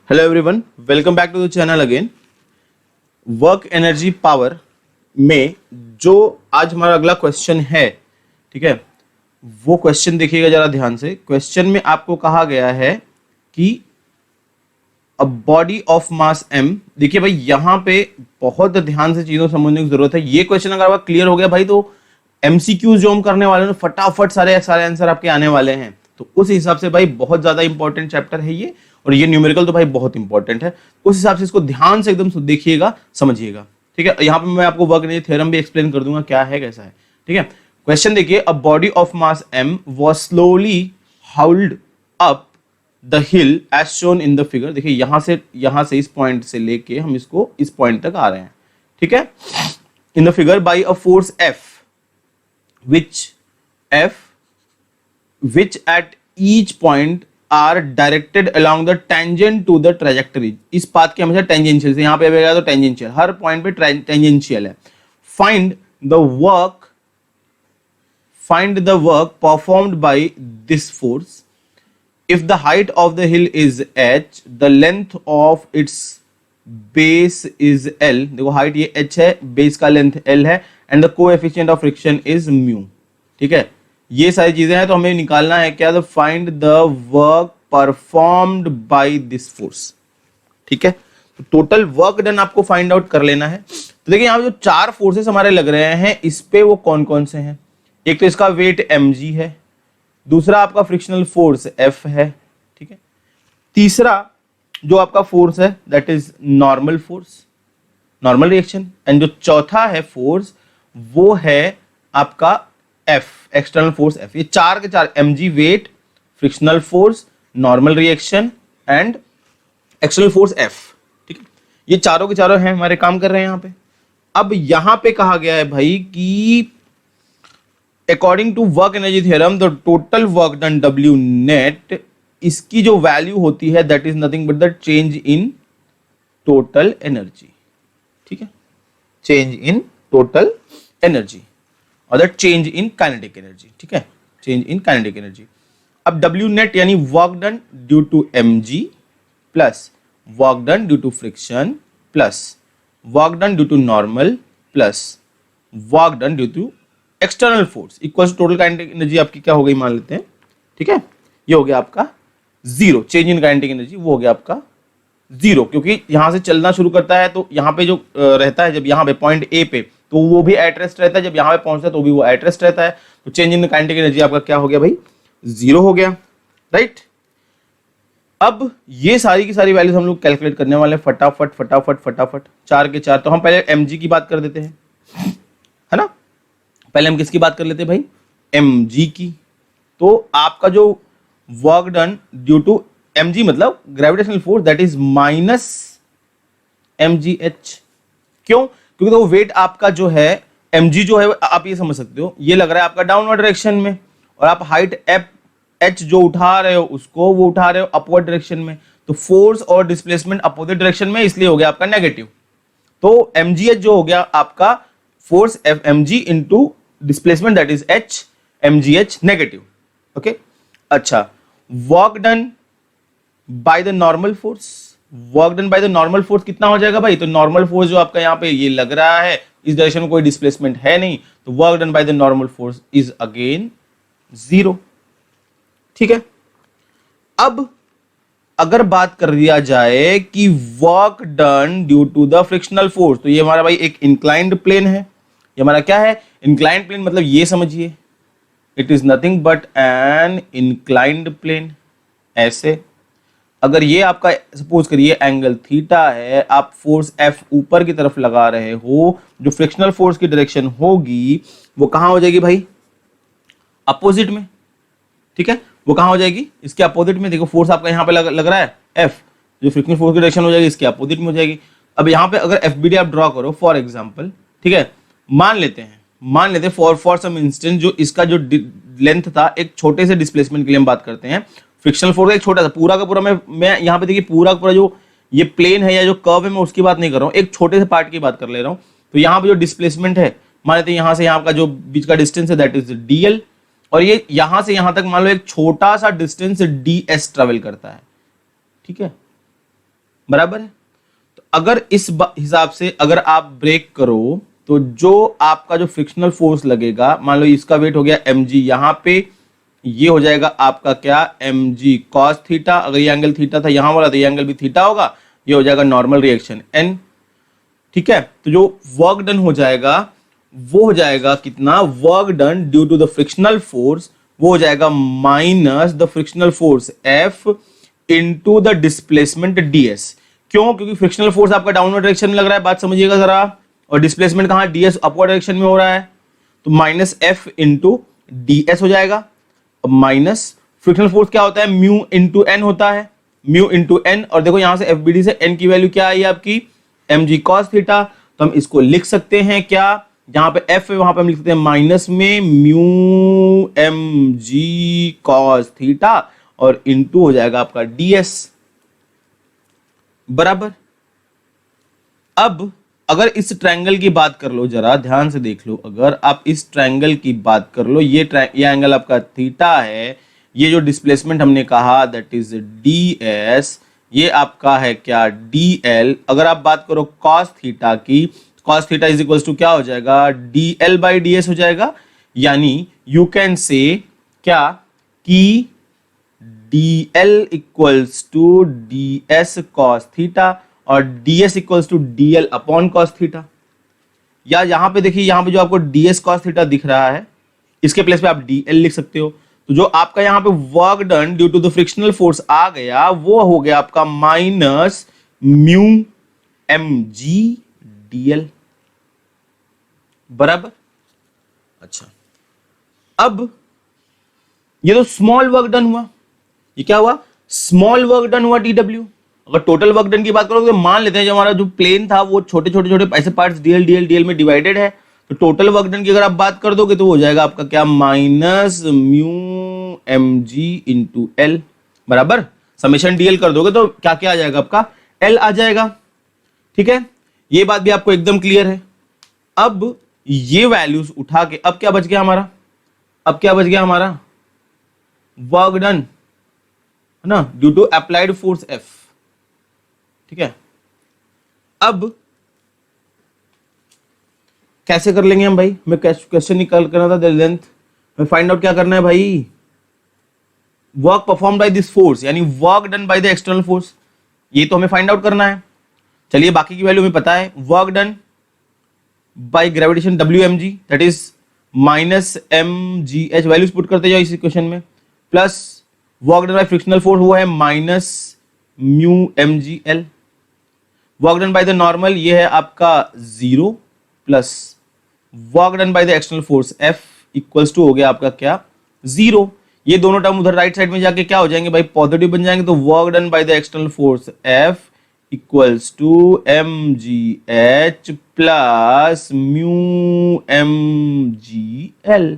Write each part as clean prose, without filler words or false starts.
Hello everyone, welcome back to the channel again. Work energy power में जो आज हमारा अगला क्वेश्चन है, ठीक है, वो क्वेश्चन देखिएगा जरा ध्यान से। क्वेश्चन में आपको कहा गया है कि a body of mass m, देखिए भाई यहां पे बहुत ध्यान से चीजों समझने की जरूरत है। ये क्वेश्चन अगर आपका क्लियर हो गया भाई तो एमसीक्यूज जो हम करने वाले हैं फटाफट सारे आंसर आपके आने वाले हैं। तो उस हिसाब से भाई बहुत ज्यादा इंपॉर्टेंट चैप्टर है ये, और ये न्यूमेरिकल तो भाई बहुत इंपॉर्टेंट है। उस हिसाब से इसको ध्यान से एकदम देखिएगा, समझिएगा, ठीक है। यहाँ पे मैं आपको वर्क एनर्जी थ्योरम भी एक्सप्लेन कर दूंगा क्या है कैसा है, ठीक है। क्वेश्चन देखिए, a body of mass m was slowly hauled up the hill as shown in the figure। देखिए यहां से इस पॉइंट से लेके हम इसको इस पॉइंट तक आ रहे हैं, ठीक है, in the figure by a force F which at each point are directed along the tangent to the trajectory। इस पाथ के हमेशा टेंजेंशियल से, यहां पे आएगा तो टेंजेंशियल, हर पॉइंट पे टेंजेंशियल है। Find the work performed by this force if the height of the hill is h, the length of its base is l। देखो हाइट ये h है, बेस का लेंथ l है, and the coefficient of friction is mu। ठीक है, ये सारी चीजें हैं। तो हमें निकालना है क्या, तो find the work performed by this force, ठीक है। तो टोटल वर्क डन आपको फाइंड आउट कर लेना है। तो देखिए यहाँ पे जो चार फोर्सेस हमारे लग रहे हैं, इस पे वो कौन कौन से हैं। एक तो इसका वेट mg है, दूसरा आपका फ्रिक्शनल फोर्स F है, ठीक है, तीसरा जो आपका फोर्स है that is normal force, normal reaction, and जो चौथा है फोर्स वो है आपका F, एक्सटर्नल फोर्स F। ये चार के चार, mg weight, frictional force, normal reaction and external force F, ठीक है, ये चारों के चारों हैं, हमारे काम कर रहे हैं यहाँ पे। अब यहां पे कहा गया है भाई कि according to work energy theorem the total work done W net, इसकी जो वैल्यू होती है that is nothing but the change in total energy, ठीक है, चेंज इन टोटल एनर्जी और the change in kinetic energy, ठीक है, चेंज इन काइनेटिक एनर्जी। अब W नेट यानी work done due to mg plus work done due to friction plus work done due to normal plus work done due to external force equal total kinetic energy आपकी क्या हो गई मान लेते हैं, ठीक है, ये हो गया आपका zero. Change in kinetic energy वो हो गया आपका जीरो, क्योंकि यहां से चलना शुरू करता है तो यहां पे जो रहता है, जब यहां पे पॉइंट ए पे तो वो भी एट रेस्ट रहता है, जब यहां पे पहुंचता है तो भी वो एट रेस्ट रहता है। तो चेंज इन काइनेटिक एनर्जी आपका क्या हो गया भाई, जीरो हो गया, राइट। अब ये सारी की सारी वैल्यूज हम लोग कैलकुलेट करने वाले हैं फटाफट फटाफट फटाफट, चार के चार। तो हम पहले mg की बात कर देते हैं, है ना, पहले हम किसकी बात कर लेते हैं भाई, mg की। तो आपका जो work done due to mg मतलब gravitational force that is minus mgh। क्यों, क्योंकि तो वेट आपका जो है mg जो है, आप ये समझ सकते हो, ये लग रहा है आपका डाउनवर्ड डायरेक्शन में, और आप हाइट h जो उठा रहे हो उसको वो उठा रहे हो अपवर्ड डायरेक्शन में। तो फोर्स और डिस्प्लेसमेंट अपोजिट डायरेक्शन में, इसलिए हो गया आपका नेगेटिव। तो mgh जो हो गया आपका force mg into displacement that is h, mgh negative, okay. अच्छा, work done by the normal force, work done by the normal force कितना हो जाएगा भाई, तो नॉर्मल फोर्स जो आपका यहाँ पे ये लग रहा है, इस डायरेक्शन में कोई डिस्प्लेसमेंट है नहीं, तो work done by the normal force is again zero, ठीक है। अब अगर बात कर दिया जाए कि work done due to the frictional force, तो ये हमारा भाई एक इंक्लाइंड प्लेन है, ये हमारा क्या है, इंक्लाइंड प्लेन, मतलब ये समझिए it is nothing but an inclined plane. ऐसे अगर ये आपका सपोज करिए एंगल थीटा है, आप फोर्स F ऊपर की तरफ लगा रहे हो, जो फ्रिक्शनल फोर्स की डायरेक्शन होगी वो कहां हो जाएगी भाई, अपोजिट में, ठीक है, वो कहां हो जाएगी, इसके अपोजिट में। देखो फोर्स आपका यहां पे लग रहा है F, जो फ्रिक्शनल फोर्स की डायरेक्शन हो जाएगी इसके अपोजिट में हो जाएगी। अब यहां पे अगर FBD आप ड्रॉ करो फॉर एग्जांपल, ठीक है, मान लेते हैं फॉर सम इंस्टेंस, जो इसका जो लेंथ था, एक छोटे से डिस्प्लेसमेंट के लिए हम बात करते हैं, फ्रिक्शनल फोर्स एक छोटा सा, पूरा का पूरा मैं यहाँ पे देखिए पूरा का पूरा जो ये प्लेन है या जो कर्व है मैं उसकी बात नहीं कर रहा हूँ, एक छोटे से पार्ट की बात कर ले रहा हूँ। तो यहाँ पे जो डिस्प्लेसमेंट है, मान लेते हैं यहाँ से यहाँ का जो बीच का डिस्टेंस है दैट इज dl, और ये यहां से यहां तक मान लो एक छोटा सा डिस्टेंस ds ट्रेवल करता है, ठीक है, बराबर है। तो अगर इस हिसाब से अगर आप ब्रेक करो तो जो आपका जो फ्रिक्शनल फोर्स लगेगा, मान लो इसका वेट हो गया mg, यहां पे ये हो जाएगा आपका क्या mg cos थीटा, अगर ये एंगल थीटा था यहां वाला तो ये एंगल भी थीटा होगा, ये हो जाएगा नॉर्मल रिएक्शन n, ठीक है। तो जो वर्क डन हो जाएगा वो हो जाएगा कितना, work done due to the frictional force वो हो जाएगा minus the frictional force F into the displacement ds। क्यों? क्योंकि फ्रिक्शनल फोर्स आपका डाउनवर्ड डायरेक्शन में लग रहा है, बात समझिएगा जरा, और डिस्प्लेसमेंट कहां, ds अपवर्ड डायरेक्शन में हो रहा है, तो माइनस F इंटू ds हो जाएगा। अब माइनस फ्रिक्शनल फोर्स क्या होता है, म्यू इंटू एन होता है, म्यू इंटू एन, और देखो यहां से FBD से n की वैल्यू क्या आई आपकी mg cos थीटा, तो हम इसको लिख सकते हैं क्या, जहां पे f है वहां पे हम लिख सकते हैं माइनस में म्यू mg cos थीटा और इनटू हो जाएगा आपका ds, बराबर। अब अगर इस ट्रायंगल की बात कर लो, जरा ध्यान से देख लो, अगर आप इस ट्रायंगल की बात कर लो, ये एंगल आपका थीटा है, ये जो डिस्प्लेसमेंट हमने कहा दैट इज ds, ये आपका है क्या dl। अगर आप बात करो cos थीटा की, cos theta is equals to क्या हो जाएगा, dl बाई ds हो जाएगा, यानी यू कैन से क्या कि dl equals to ds cos theta और ds equals to dl upon cos theta. या यहां पे देखिए, यहां पे जो आपको ds cos थीटा दिख रहा है, इसके प्लेस पे आप dl लिख सकते हो, तो जो आपका यहां पे work done due to the frictional force आ गया वो हो गया आपका माइनस म्यू mg dl, बराबर। अच्छा, अब ये तो स्मॉल वर्क डन हुआ, ये क्या हुआ, स्मॉल वर्क डन हुआ dw। अगर टोटल वर्क डन की बात करोगे तो मान लेते हैं जो हमारा जो प्लेन था वो छोटे छोटे छोटे ऐसे पार्ट्स dl dl dl में डिवाइडेड है, तो टोटल वर्क डन की अगर आप बात कर दोगे तो हो जाएगा आपका क्या, minus mu mg into L, बराबर। समेशन dl कर दोगे तो क्या क्या आ जाएगा आपका, l आ जाएगा, ठीक है। ये बात भी आपको एकदम क्लियर है। अब ये वैल्यूज उठा के अब क्या बच गया हमारा, अब क्या बच गया हमारा, वर्क डन है ना, due to applied force F, ठीक है। अब कैसे कर लेंगे हम भाई, हमें क्वेश्चन निकाल करना था लेंथ, हमें फाइंड आउट क्या करना है भाई, work perform by this force यानी work done by the external force, ये तो हमें फाइंड आउट करना है। चलिए बाकी की वैल्यू हमें पता है, work done by gravitation WmG that is minus mgh, values put करते जाओ इस इक्वेशन में, plus work done by frictional force वो है minus mu mgl, work done by the normal ये है आपका 0 plus work done by the external force F equals to हो गया आपका क्या 0। ये दोनों टर्म उधर राइट साइड में जाके क्या हो जाएंगे भाई, पॉजिटिव बन जाएंगे, तो work done by the external force F equals to mgh plus mu mgl,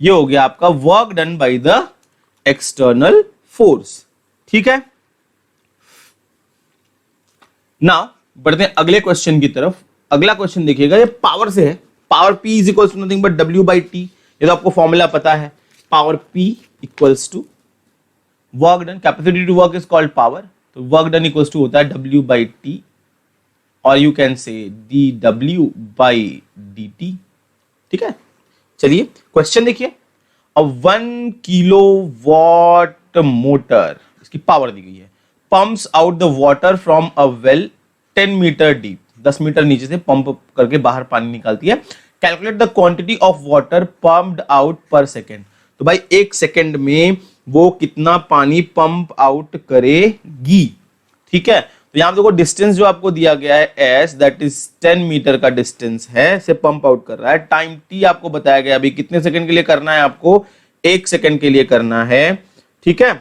ये हो गया आपका work done by the external force, ठीक है। नाउ बढ़ते हैं अगले क्वेश्चन की तरफ। अगला क्वेश्चन देखिएगा, ये पावर से है, power P is equals to nothing but W by t, ये तो आपको फॉर्मूला पता है, power P equals to work done, capacity to work is called power, तो वर्क डन इक्वल्स टू होता है W बाई टी, और you can say dW by dt, ठीक है। चलिए क्वेश्चन देखिए, अ 1 किलोवाट मोटर, इसकी पावर दी गई है, pumps out the water from a well 10 metre deep, 10 metre नीचे से पंप करके बाहर पानी निकालती है, calculate the quantity of water pumped out पर सेकेंड, तो भाई एक सेकेंड में वो कितना पानी पंप आउट करेगी, ठीक है। तो यहां देखो डिस्टेंस जो आपको दिया गया है s, दैट इज 10 मीटर का डिस्टेंस है, से पंप आउट कर रहा है, टाइम t आपको बताया गया अभी कितने सेकंड के लिए करना है, आपको 1 सेकंड के लिए करना है, ठीक है।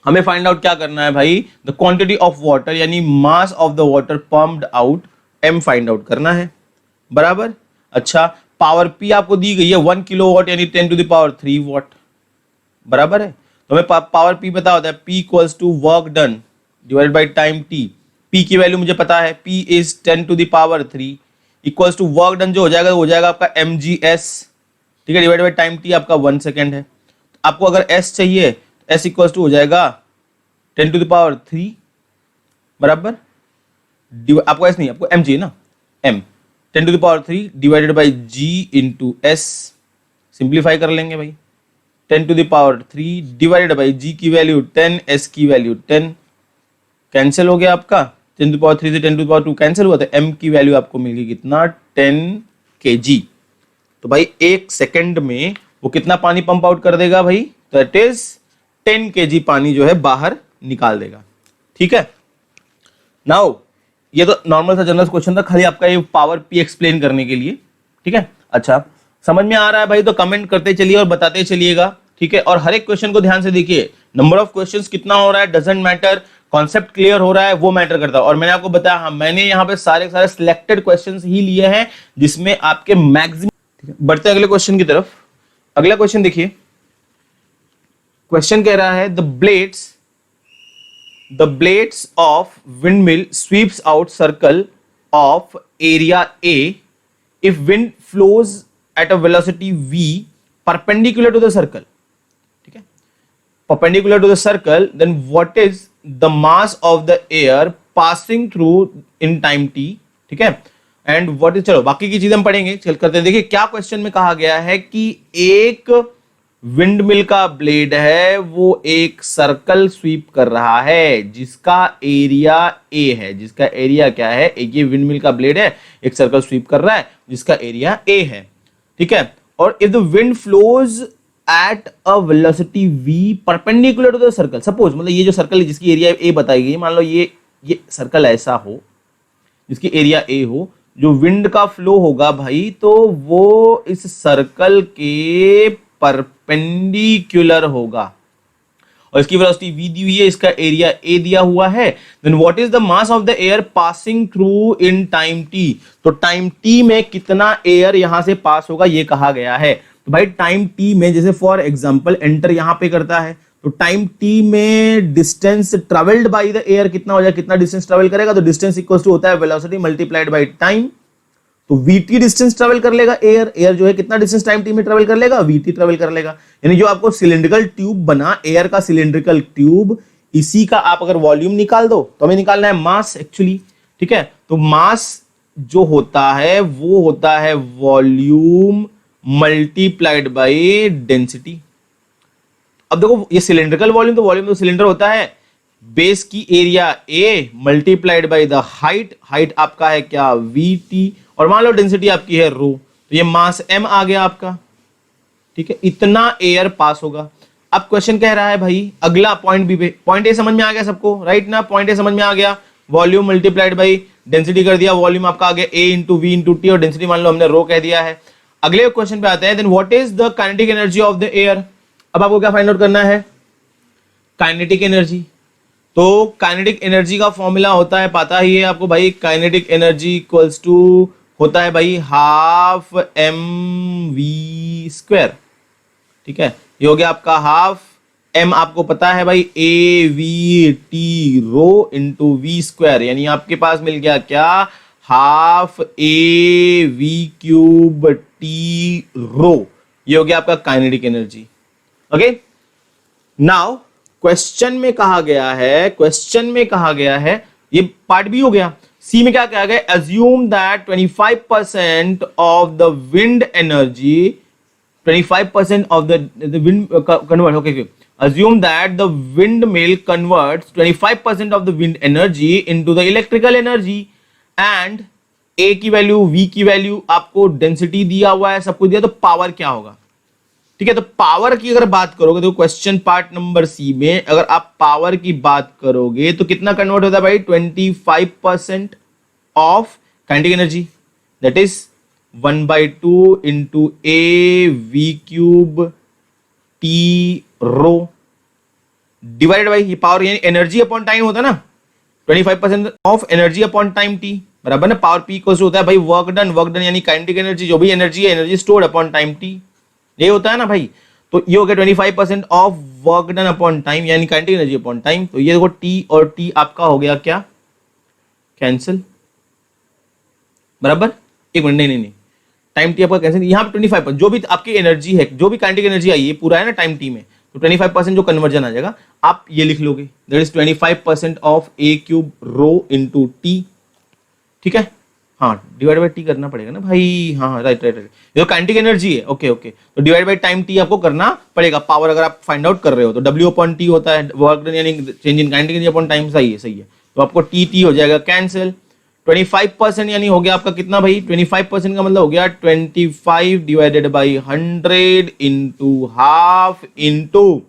हमें फाइंड आउट क्या करना है भाई, द क्वांटिटी ऑफ वाटर यानी मास of the water pumped out, m find out करना है, बराबर। अच्छा, पावर P आपको दी गई है 1 किलोवाट यानी 10 टू द पावर 3 वाट, बराबर है। तो हमें पावर P पता होता है, P equals to work done divided by time t, P की वैल्यू मुझे पता है, P is 10 to the power 3 equals to work done जो हो जाएगा वो हो जाएगा आपका mgs ठीक है, डिवाइड बाई टाइम टी आपका 1 सेकेंड है। आपको अगर एस चाहिए तो एस इक्वल टू हो जाएगा 10⁻³ बराबर, आपको एस नहीं, आपको एम चाहिए ना, m 10⁻³ divided by g into s, simplify कर लेंगे भाई, 10⁻³ डिवाइडेड बाई जी की वैल्यू 10, एस की वैल्यू 10, कैंसिल हो गया आपका, 10⁻³ से 10⁻² कैंसिल हुआ, तो एम की वैल्यू आपको मिल गई कितना, 10 kg। तो भाई 1 सेकंड में वो कितना पानी पंप आउट कर देगा भाई, तो इट इज 10 kg पानी जो है बाहर निकाल देगा। ठीक है, नाउ ये तो नॉर्मल सा जनरल क्वेश्चन था, खाली आपका ये पावर पी एक्सप्लेन करने के लिए। ठीक है, अच्छा समझ में आ रहा है भाई, तो कमेंट करते चलिए और बताते चलिएगा। ठीक है, और हर एक क्वेश्चन को ध्यान से देखिए, नंबर ऑफ क्वेश्चंस कितना हो रहा है डजंट मैटर, कॉन्सेप्ट क्लियर हो रहा है वो मैटर करता है। और मैंने आपको बताया, हाँ मैंने यहाँ पे सारे सिलेक्टेड क्वेश्चंस ही लिए हैं जिसमें आपके मैक्सिमम। बढ़ते हैं अगले क्वेश्चन की तरफ। अगला क्वेश्चन देखिए, क्वेश्चन कह रहा है the blades of windmill sweeps out circle of area A if wind flows at a velocity v perpendicular to the circle. ठीक है, perpendicular to the circle, then what is the mass of the air passing through in time t? ठीक है, and what is, चलो बाकी की चीजें हम पढ़ेंगे, चल करते हैं। देखिए क्या क्वेश्चन में कहा गया है कि एक विंडमिल का ब्लेड है, वो एक सर्कल स्वीप कर रहा है जिसका एरिया ए है। जिसका एरिया क्या है, एक ये विंडमिल का ब्लेड है, एक सर्कल स्वीप कर रहा है जिसका एरिया ए है। ठीक है, और if the wind flows at a velocity v perpendicular to the circle, suppose मतलब ये जो सर्कल है जिसकी एरिया ए बताई गई, मान लो ये सर्कल ऐसा हो जिसकी एरिया ए हो, जो विंड का फ्लो होगा भाई तो वो इस सर्कल के परपेंडिकुलर होगा, और इसकी वेलोसिटी v दी हुई है, इसका एरिया a दिया हुआ है। Then what is the mass of the air passing through in time t? तो टाइम t में कितना एयर यहां से पास होगा ये कहा गया है। तो भाई टाइम t में, जैसे फॉर एग्जांपल एंटर यहां पे करता है, तो टाइम t में distance travelled by the air कितना हो जाएगा, कितना डिस्टेंस ट्रेवल करेगा, तो डिस्टेंस इक्वल्स टू होता है वेलोसिटी मल्टीप्लाइड बाय टाइम। तो vt डिस्टेंस ट्रेवल कर लेगा, एयर जो है कितना डिस्टेंस टाइम t में ट्रेवल कर लेगा, vt ट्रेवल कर लेगा। यानी जो आपको सिलिंड्रिकल ट्यूब बना, एयर का सिलिंड्रिकल ट्यूब, इसी का आप अगर वॉल्यूम निकाल दो तो हमें निकालना है मास एक्चुअली। ठीक है, तो मास जो होता है वो होता है वॉल्यूम मल्टीप्लाइड बाय डेंसिटी। अब देखो ये सिलिंड्रिकल वॉल्यूम, तो वॉल्यूम तो सिलिंडर होता है, बेस की area A multiplied by the height, height आपका है क्या vt, और मान लो डेंसिटी आपकी है रो, तो ये मास m आ गया आपका। ठीक है, इतना एयर पास होगा। अब क्वेश्चन कह रहा है भाई अगला पॉइंट बी पे, पॉइंट ए समझ में आ गया सबको, राइट ना, पॉइंट ए समझ में आ गया, वॉल्यूम मल्टीप्लाइड बाय डेंसिटी कर दिया, वॉल्यूम आपका आ गया a into v into t, और डेंसिटी मान लो हमने रो कह दिया है। अगले क्वेश्चन पे आते हैं, then what is the kinetic energy of the air. अब आपको क्या फाइंड आउट करना है, काइनेटिक एनर्जी। तो काइनेटिक एनर्जी का फॉर्मूला होता है, पता ही है आपको भाई, काइनेटिक एनर्जी इक्वल्स टू होता है भाई हाफ एम वी स्क्वायर। ठीक है, ये हो गया आपका हाफ एम, आपको पता है भाई A V T rho into V square, यानी आपके पास मिल गया क्या, half A we cube T rho. ये हो गया आपका kinetic energy. Okay, now question में कहा गया है, ये पार्ट बी हो गया। सी में क्या कहा गया, assume that 25% of the wind energy, 25% of the wind convert, okay, assume that the windmill converts 25% of the wind energy into the electrical energy, and A की वैल्यू, V की वैल्यू, आपको density दिया हुआ है, सब कुछ दिया, तो पावर क्या होगा। ठीक है, तो पावर की अगर बात करोगे तो क्वेश्चन पार्ट नंबर सी में अगर आप पावर की बात करोगे तो कितना कन्वर्ट होता है भाई, 25% of kinetic energy, that is 1/2 into a we cube T rho divided by ये पावर, यानी एनर्जी अपॉन टाइम होता है ना, 25% of energy upon time t बराबर ना, पावर पी इक्वल्स होता है भाई वर्क डन यानी काइनेटिक एनर्जी, जो भी एनर्जी है, energy stored upon time t, ये होता है ना भाई। तो ये हो गया 25% of work done upon time, यानी काइनेटिक एनर्जी अपॉन टाइम। तो ये देखो टी और टी आपका हो गया क्या, कैंसिल, बराबर। एक मिनट, नहीं, टाइम टी आपका कैंसिल, यहाँ पे 25% जो भी आपकी एनर्जी है, जो भी काइनेटिक एनर्जी आई है पूरा है ना टाइम टी में, तो 25% जो कन्वर्जन आ जाएगा आप ये लिख लोगे, that is 25% of a cube rho into t, ठीक है। हाँ डिवाइड बाई टी करना पड़ेगा ना भाई, हाँ राइट राइट राइट, जो काइनेटिक एनर्जी है, ओके ओके, तो डिवाइड बाई टाइम टी आपको करना पड़ेगा, पावर अगर आप फाइंड आउट कर रहे हो तो डब्ल्यू अपॉन टी होता है वर्क डन यानी change in kinetic energy upon time, सही है, तो आपको टी टी हो जाएगा कैंसिल, 25% यानी हो गया आपका कितना भाई, 25% का मतलब हो गया 25 divided by 100 into half into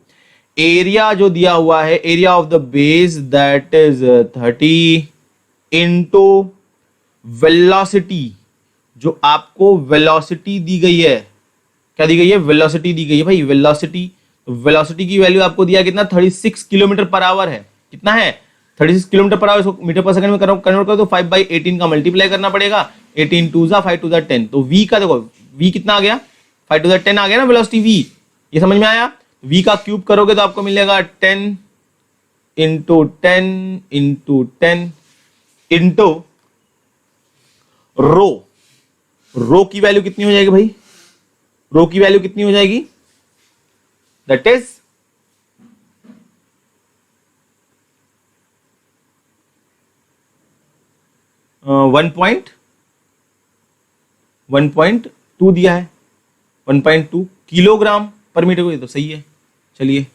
area जो दिया हुआ है, area of the base that is 30 into velocity, जो आपको वेलोसिटी दी गई है, क्या दी गई है, वेलोसिटी दी गई है भाई, वेलोसिटी, तो वेलोसिटी की वैल्यू आपको दिया कितना 36 किलोमीटर पर आवर है, कितना है 36 किलोमीटर पर आवर, इसको मीटर पर सेकंड में कन्वर्ट करो तो 5/18 का मल्टीप्लाई करना पड़ेगा, 18 2 जा 5 2 जा 10, तो v का देखो v कितना आ गया, 5 2 जा 10 आ गया ना वेलोसिटी v, ये समझ में आया, v का क्यूब करोगे तो आपको मिलेगा 10 इंटू 10 इंटू 10 इंटू रो की वैल्यू कितनी हो जाएगी भाई, रो की वैल्यू कितनी हो जाएगी, दैट इज 1.2 दिया है, 1.2 किलोग्राम पर मीटर, ये तो सही है। चलिए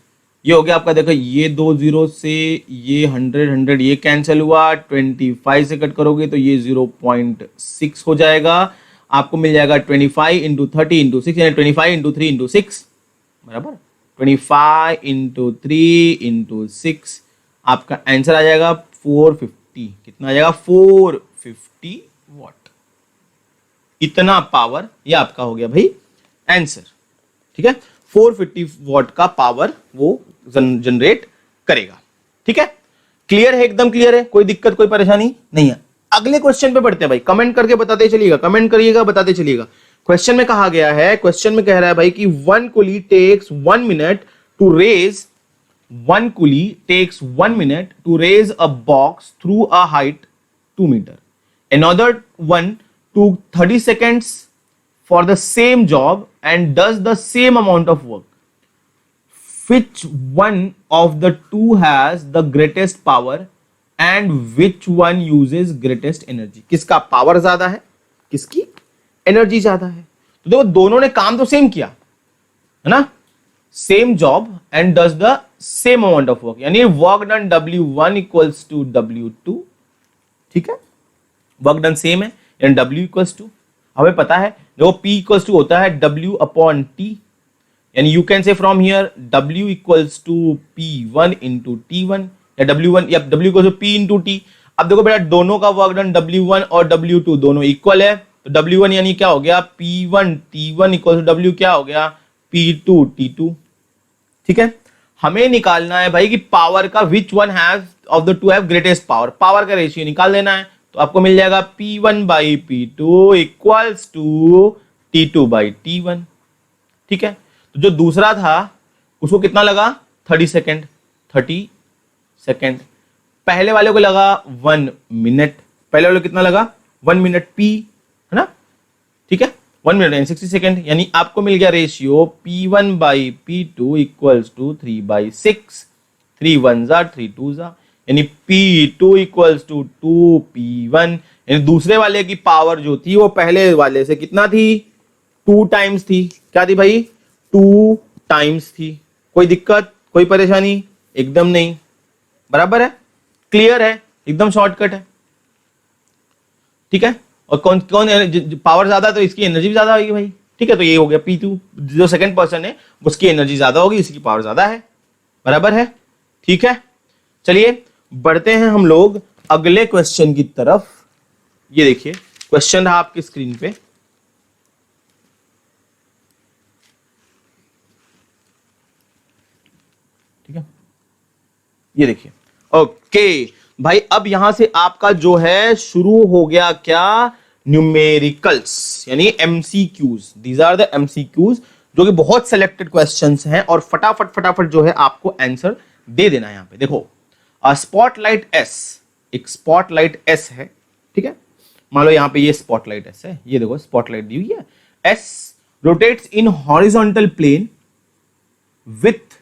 ये हो गया आपका, देखो ये 2 0 से ये 100 ये कैंसिल हुआ, 25 से कट करोगे तो ये 0.6 हो जाएगा, आपको मिल जाएगा 25 इंटू 30 इंटू 6 यानी 25 इंटू 3 इंटू 6 बराबर 25 इंटू 3 इंटू 6, आपका आंसर आ जाएगा 450, कितना आ जाएगा 450 वॉट, इतना पावर, ये आपका हो गया भाई आंसर, ठीक है, 450 वॉट का पावर वो जनरेट करेगा, ठीक है, क्लियर है, एकदम क्लियर है, कोई दिक्कत कोई परेशानी नहीं है। अगले क्वेश्चन पे बढ़ते हैं भाई, कमेंट करके बताते चलिएगा, कमेंट करिएगा बताते चलिएगा। क्वेश्चन में कहा गया है, क्वेश्चन में कह रहा है भाई कि one coolie takes 1 minute to raise, one coolie takes 1 minute to raise a box through a height 2 metre, another one took 30 seconds for the same job and does the same amount of work. Which one of the two has the greatest power and which one uses greatest energy? किसका power ज्यादा है, किसकी energy ज्यादा है, तो देखो दोनों ने काम तो सेम किया है ना, same job and does the same amount of work, यानी work done W1 equals to W2, ठीक है, वर्क डन सेम है यानी W इक्वल्स टू, हमें पता है देखो P इक्वल्स टू होता है W अपॉन T, यानी you can say from here W equals to P1 into T1 या W1 या W equals to P into T। अब देखो बेटा दोनों का वर्क डन W1 और W2 दोनों इक्वल है, तो W1 यानी क्या हो गया P1 T1 equals to W क्या हो गया P2 T2, ठीक है। हमें निकालना है भाई कि पावर का which one have of the two have greatest power, power का रेशियो निकाल देना है, तो आपको मिल जाएगा P1 by P2 equals to T2 by T1, ठीक है। तो जो दूसरा था उसको कितना लगा 30 सेकेंड, 30 सेकेंड, पहले वाले को लगा 1 मिनट, पहले वाले को कितना लगा 1 मिनट P है ना, ठीक है, 1 मिनट एंड 60 सेकेंड, यानी आपको मिल गया ratio P1 by P2 equals to 3 by 6, 3 1 जा 3 2 जा, यानी P2 इक्वल्स टू 2P1, यानी दूसरे वाले की पावर जो थी वो पहले वाले से कितना थी 2 टाइम्स थी, क्या थी भाई 2 टाइम्स थी, कोई दिक्कत कोई परेशानी एकदम नहीं, बराबर है, क्लियर है, एकदम शॉर्टकट है, ठीक है। और कौन कौन पावर ज्यादा तो इसकी एनर्जी भी ज्यादा होगी भाई, ठीक है, तो ये हो गया P2, जो सेकंड पर्सन है उसकी एनर्जी ज्यादा होगी, इसकी पावर ज्यादा है, बराबर है, ठीक है। चलिए बढ़ते हैं हम लोग अगले क्वेश्चन की तरफ, ये देखिए क्वेश्चन रहा आपकी स्क्रीन पे, ठीक है, ये देखिए, ओके भाई, अब यहां से आपका जो है शुरू हो गया क्या न्यूमेरिकल्स यानी MCQs, these are the MCQs जो कि बहुत सिलेक्टेड क्वेश्चंस हैं और फटाफट फटाफट जो है आपको आंसर दे देना है। यहां पे देखो स्पॉटलाइट एस, एक स्पॉटलाइट एस है, ठीक है, मान लो यहाँ पे ये स्पॉटलाइट ऐसे है, ये देखो स्पॉटलाइट दी हुई है, S rotates in horizontal plane with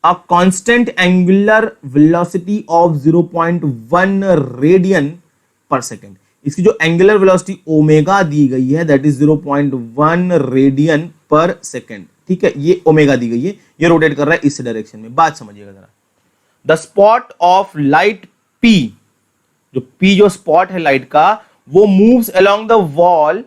a constant angular velocity of 0.1 radian per second. इसकी जो एंगुलर वेलोसिटी ओमेगा दी गई है that is 0.1 radian per second, ठीक है, ये ओमेगा दी गई है, ये रोटेट कर रहा है इस डायरेक्शन में। बात समझिएगा जरा, the spot of light P, जो पी जो स्पॉट है लाइट का, वो moves along the wall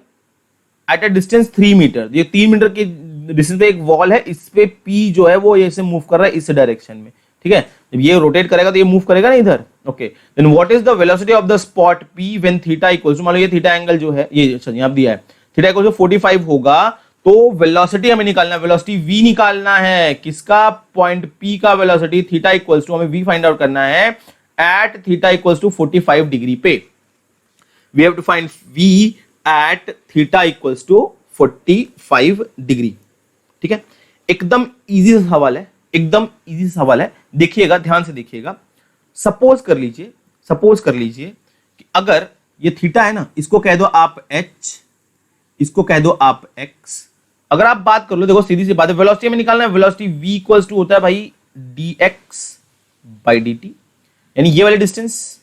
at a distance 3 metre. ये 3 मीटर की डिस्टेंस पे एक वॉल है, इस पे पी जो है वो ऐसे मूव कर रहा है इस डायरेक्शन में, ठीक है। जब ये रोटेट करेगा तो ये मूव करेगा ना इधर, okay. Then what is the velocity of the spot P when theta equals to, मान लो ये थीटा एंगल जो है, ये अच्छा यहां दिया है, थीटा इक्वल्स टू 45 होगा, तो वेलोसिटी हमें निकालना है, वेलोसिटी v निकालना है, किसका, पॉइंट p का वेलोसिटी, थीटा इक्वल्स टू हमें v फाइंड आउट करना है at theta equals to 45 degree पे। We have to find v at theta equals to 45 degree, ठीक है। एकदम इजी सवाल है, एकदम इजी सवाल है, देखिएगा, ध्यान से देखिएगा। सपोज कर लीजिए कि अगर ये थीटा है ना, इसको कह दो आप h, इसको कह दो आप x। अगर आप बात कर लो, देखो सीधी सी बात है, वेलोसिटी में निकालना है, वेलोसिटी v इक्वल्स टू होता है भाई dx बाई dt, यानी ये वाली डिस्टेंस,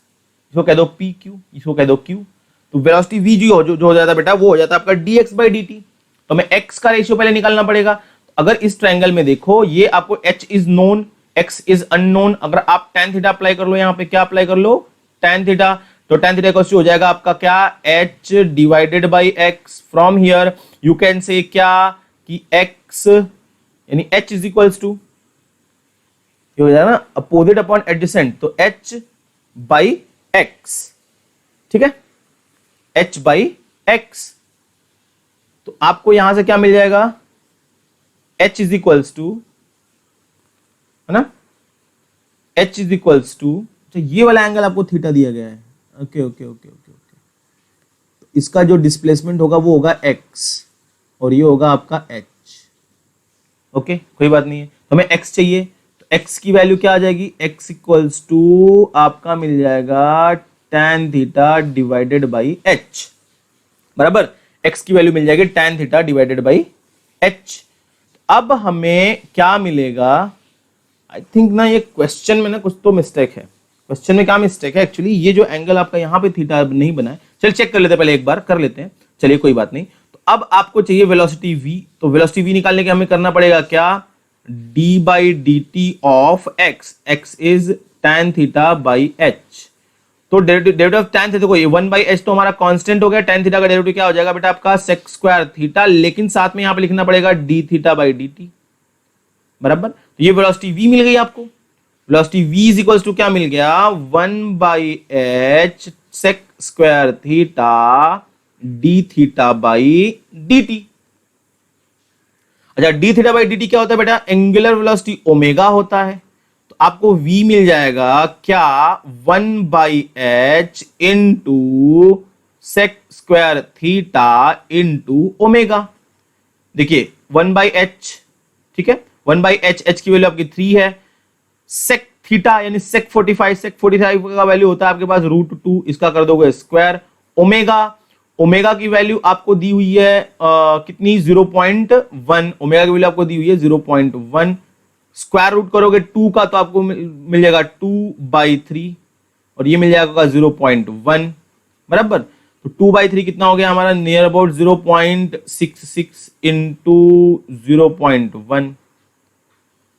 इसको कह दो pq, इसको कह दो q, तो वेलोसिटी v जो हो जाता है बेटा, वो हो जाता है आपका dx बाई dt। तो हमें x का रेशियो पहले निकालना पड़ेगा। अगर इस ट्रायंगल में देखो, ये आपको h is known, x is unknown, अगर आप tan थीटा अप्लाई कर लो, यहां पे क्या अप्लाई कर लो, tan थीटा, तो tan थीटा इक्वल्स टू हो जाएगा आपका क्या, h divided by x। From here you can से क्या कि x यानी h इज इक्वल्स टू, ये हो जाएगा ना अपोजिट अपॉन एडजेसेंट, तो h बाई x, ठीक है, h बाई x। तो आपको यहां से क्या मिल जाएगा, h इज इक्वल्स टू, है ना, h इज इक्वल्स टू, तो ये वाला एंगल आपको थीटा दिया गया है, okay okay okay okay okay. तो इसका जो डिस्प्लेसमेंट होगा वो होगा x और ये होगा आपका h, ओके, कोई बात नहीं है। तो हमें x चाहिए, तो x की वैल्यू क्या आ जाएगी, x इक्वल्स टू आपका मिल जाएगा tan theta divided by h, बराबर, x की वैल्यू मिल जाएगी tan theta divided by h। अब हमें क्या मिलेगा, आई थिंक ना ये क्वेश्चन में ना कुछ तो मिस्टेक है, क्वेश्चन में क्या मिस्टेक है एक्चुअली, ये जो एंगल आपका यहाँ पे थीटा नहीं बना है, चल चेक कर लेते हैं, पहले एक बार कर लेते हैं, चलिए कोई बात नहीं। तो अब आपको चाहिए वेलोसिटी v, तो वेलोसिटी v निकालने के हमें करना पड़ेगा क्या, d by d T of x, x is tan theta by h। तो डेरिवेटिव ऑफ tan थीटा, देखो ये 1 बाई h तो हमारा कांस्टेंट हो गया, tan थीटा का डेरिवेटिव क्या हो जाएगा बेटा आपका sec स्क्वायर थीटा, लेकिन साथ में यहां पे लिखना पड़ेगा d थीटा बाई dt, बराबर। तो ये वेलोसिटी v मिल गई आपको, velocity v is equals to क्या मिल गया, 1 by h sec square theta d theta by dt। अच्छा, d थीटा बाई dt क्या होता है बेटा, एंगुलर वेलोसिटी ओमेगा होता है, तो आपको v मिल जाएगा क्या, 1 by h into sec square theta into omega. देखिए 1 बाई एच, ठीक है, 1 बाई एच, एच की वैल्यू आपकी 3 है, सेक थीटा यानी सेक 45, सेक 45 का वैल्यू होता है आपके पास √2, इसका कर दोगे स्क्वायर, ओमेगा, ओमेगा की वैल्यू आपको दी हुई है कितनी, 0.1, ओमेगा की वैल्यू आपको दी हुई है 0.1, स्क्वायर रूट करोगे 2 का तो आपको मिल जाएगा 2/3 और ये मिल जाएगा 0.1, बराबर। तो 2/3 कितना हो गया हमारा, नियर अबाउट 0.66 इंटू 0.1,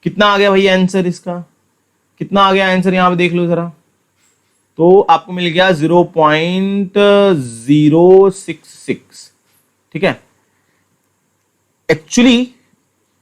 कितना आ गया भाई आंसर, इसका कितना आ गया आंसर, यहां पे देख लो जरा, तो आपको मिल गया 0.066, ठीक है। एक्चुअली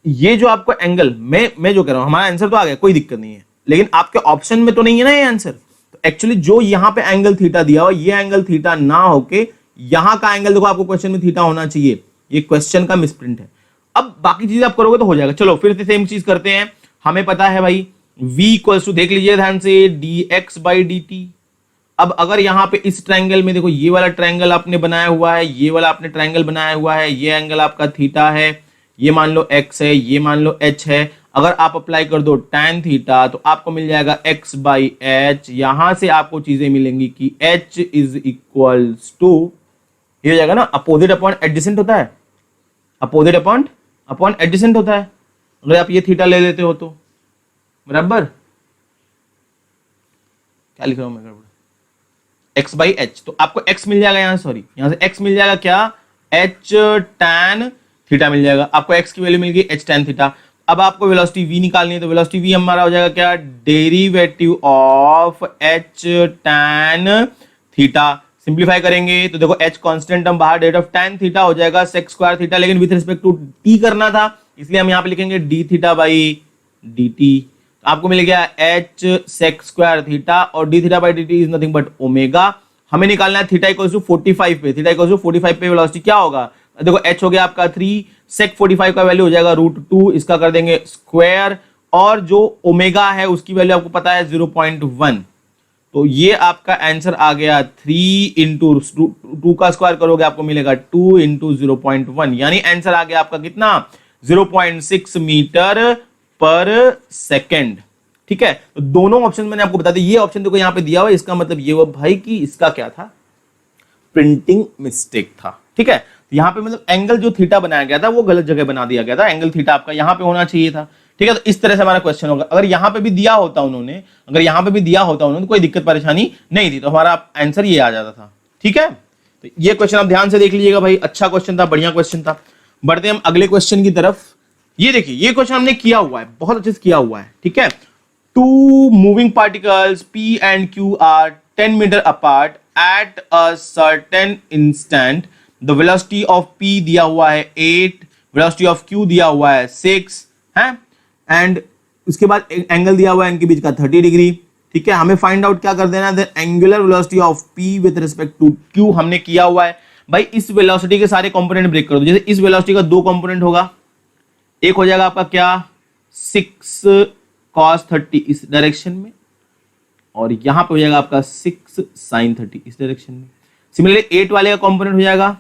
ये जो आपको एंगल, मैं जो कह रहा हूं, हमारा आंसर तो आ गया, कोई दिक्कत नहीं है, लेकिन आपके ऑप्शन में तो नहीं है ना ये आंसर। तो एक्चुअली जो यहां पे एंगल थीटा दिया हुआ, ये एंगल थीटा ना होके यहां का एंगल, देखो आपको क्वेश्चन में थीटा होना चाहिए, ये क्वेश्चन का मिसप्रिंट है। अब बाकी चीजें आप करोगे तो हो जाएगा। चलो फिर से सेम चीज करते हैं, हमें पता है भाई v इक्वल्स टू, देख लीजिए ध्यान से, dx बाई dt। अब अगर यहां पे इस ट्रायंगल में देखो, ये वाला ट्रायंगल आपने बनाया हुआ है, ये वाला आपने ट्रायंगल बनाया हुआ है, ये एंगल आपका थीटा है, ये मान लो x है, ये मान लो h है। अगर आप अप्लाई कर दो tan थीटा तो आपको मिल जाएगा x बाई एच, यहां से आपको चीजें मिलेंगी कि h इज इक्वल्स टू ये हो जाएगा ना, अपोजिट अपॉन एडजेसेंट होता है, अपोजिट अपॉन अपॉन एडजेसेंट होता है, अगर आप ये थीटा ले लेते हो तो, बराबर क्या लिख रहा हूं मैं, एक्स बाई एच, तो आपको एक्स मिल जाएगा यहां, सॉरी यहां से एक्स मिल जाएगा क्या, एच टैन थीटा मिल जाएगा, आपको एक्स की वैल्यू मिल गई एच टैन थीटा। अब आपको वेलोसिटी v निकालनी है, तो वेलोसिटी v हमारा हो जाएगा क्या, derivative of H tan theta. Simplify करेंगे तो देखो h कांस्टेंट हम बाहर, डेरिवेटिव ऑफ टैन थीटा हो जाएगा sec स्क्वायर थीटा, लेकिन विथ रिस्पेक्ट टू t करना था, इसलिए हम यहां पे लिखेंगे d थीटा बाई dt। आपको मिल गया h sec स्क्वायर थीटा, और d theta by dt is nothing but omega. हमें निकालना है थीटा इक्वल्स टू 45 पे, थीटा इक्वल्स टू 45 पे वेलोसिटी क्या होगा, देखो h हो गया आपका 3, sec 45 का वैल्यू हो जाएगा √2, इसका कर देंगे स्क्वायर, और जो ओमेगा है उसकी वैल्यू आपको पता है 0.1, तो ये आपका आंसर आ गया 3 इंटू 2 का स्क्वायर करोगे आपको मिलेगा 2 इंटू 0.1, यानी आंसर आ गया आपका कितना, 0.6 मीटर पर सेकेंड। ठीक है, तो दोनों ऑप्शन मैंने आपको बता दिया, ये ऑप्शन देखो यहां पे दिया हुआ, इसका मतलब ये हुआ भाई कि इसका क्या था, प्रिंटिंग मिस्टेक था। ठीक है, यहां पे मतलब एंगल जो थीटा बनाया गया था वो गलत जगह बना दिया गया था, एंगल थीटा आपका यहां पे होना चाहिए था। ठीक है, तो इस तरह से हमारा क्वेश्चन होगा, अगर यहां पे भी दिया होता उन्होंने, अगर यहां पे भी दिया होता उन्होंने, तो कोई दिक्कत परेशानी नहीं थी, तो हमारा आंसर ये आ जाता था। ठीक है, तो ये क्वेश्चन आप ध्यान से देख लीजिएगा भाई, अच्छा क्वेश्चन था, बढ़िया क्वेश्चन था। बढ़ते हम अगले क्वेश्चन की तरफ। ये देखिए, ये क्वेश्चन हमने किया हुआ है, बहुत अच्छे से किया हुआ है। ठीक है, two moving particles P and Q are 10 metre apart at a certain instant, the velocity of P दिया हुआ है 8, वेलोसिटी ऑफ Q दिया हुआ है 6 है, एंड उसके बाद एंगल दिया हुआ है इनके बीच का 30 डिग्री। ठीक है, हमें फाइंड आउट क्या कर देना है, the angular velocity of P with respect to Q हमने किया हुआ है। भाई इस वेलोसिटी के सारे कंपोनेंट ब्रेक कर दो, जैसे इस वेलोसिटी का दो कंपोनेंट होगा, एक हो जाएगा आपका क्या 6 cos 30 इस डायरेक्शन में, और यहां पे हो जाएगा आपका 6 sin 30 इस डायरेक्शन में। सिमिलरली 8 वाले का कंपोनेंट हो जाएगा,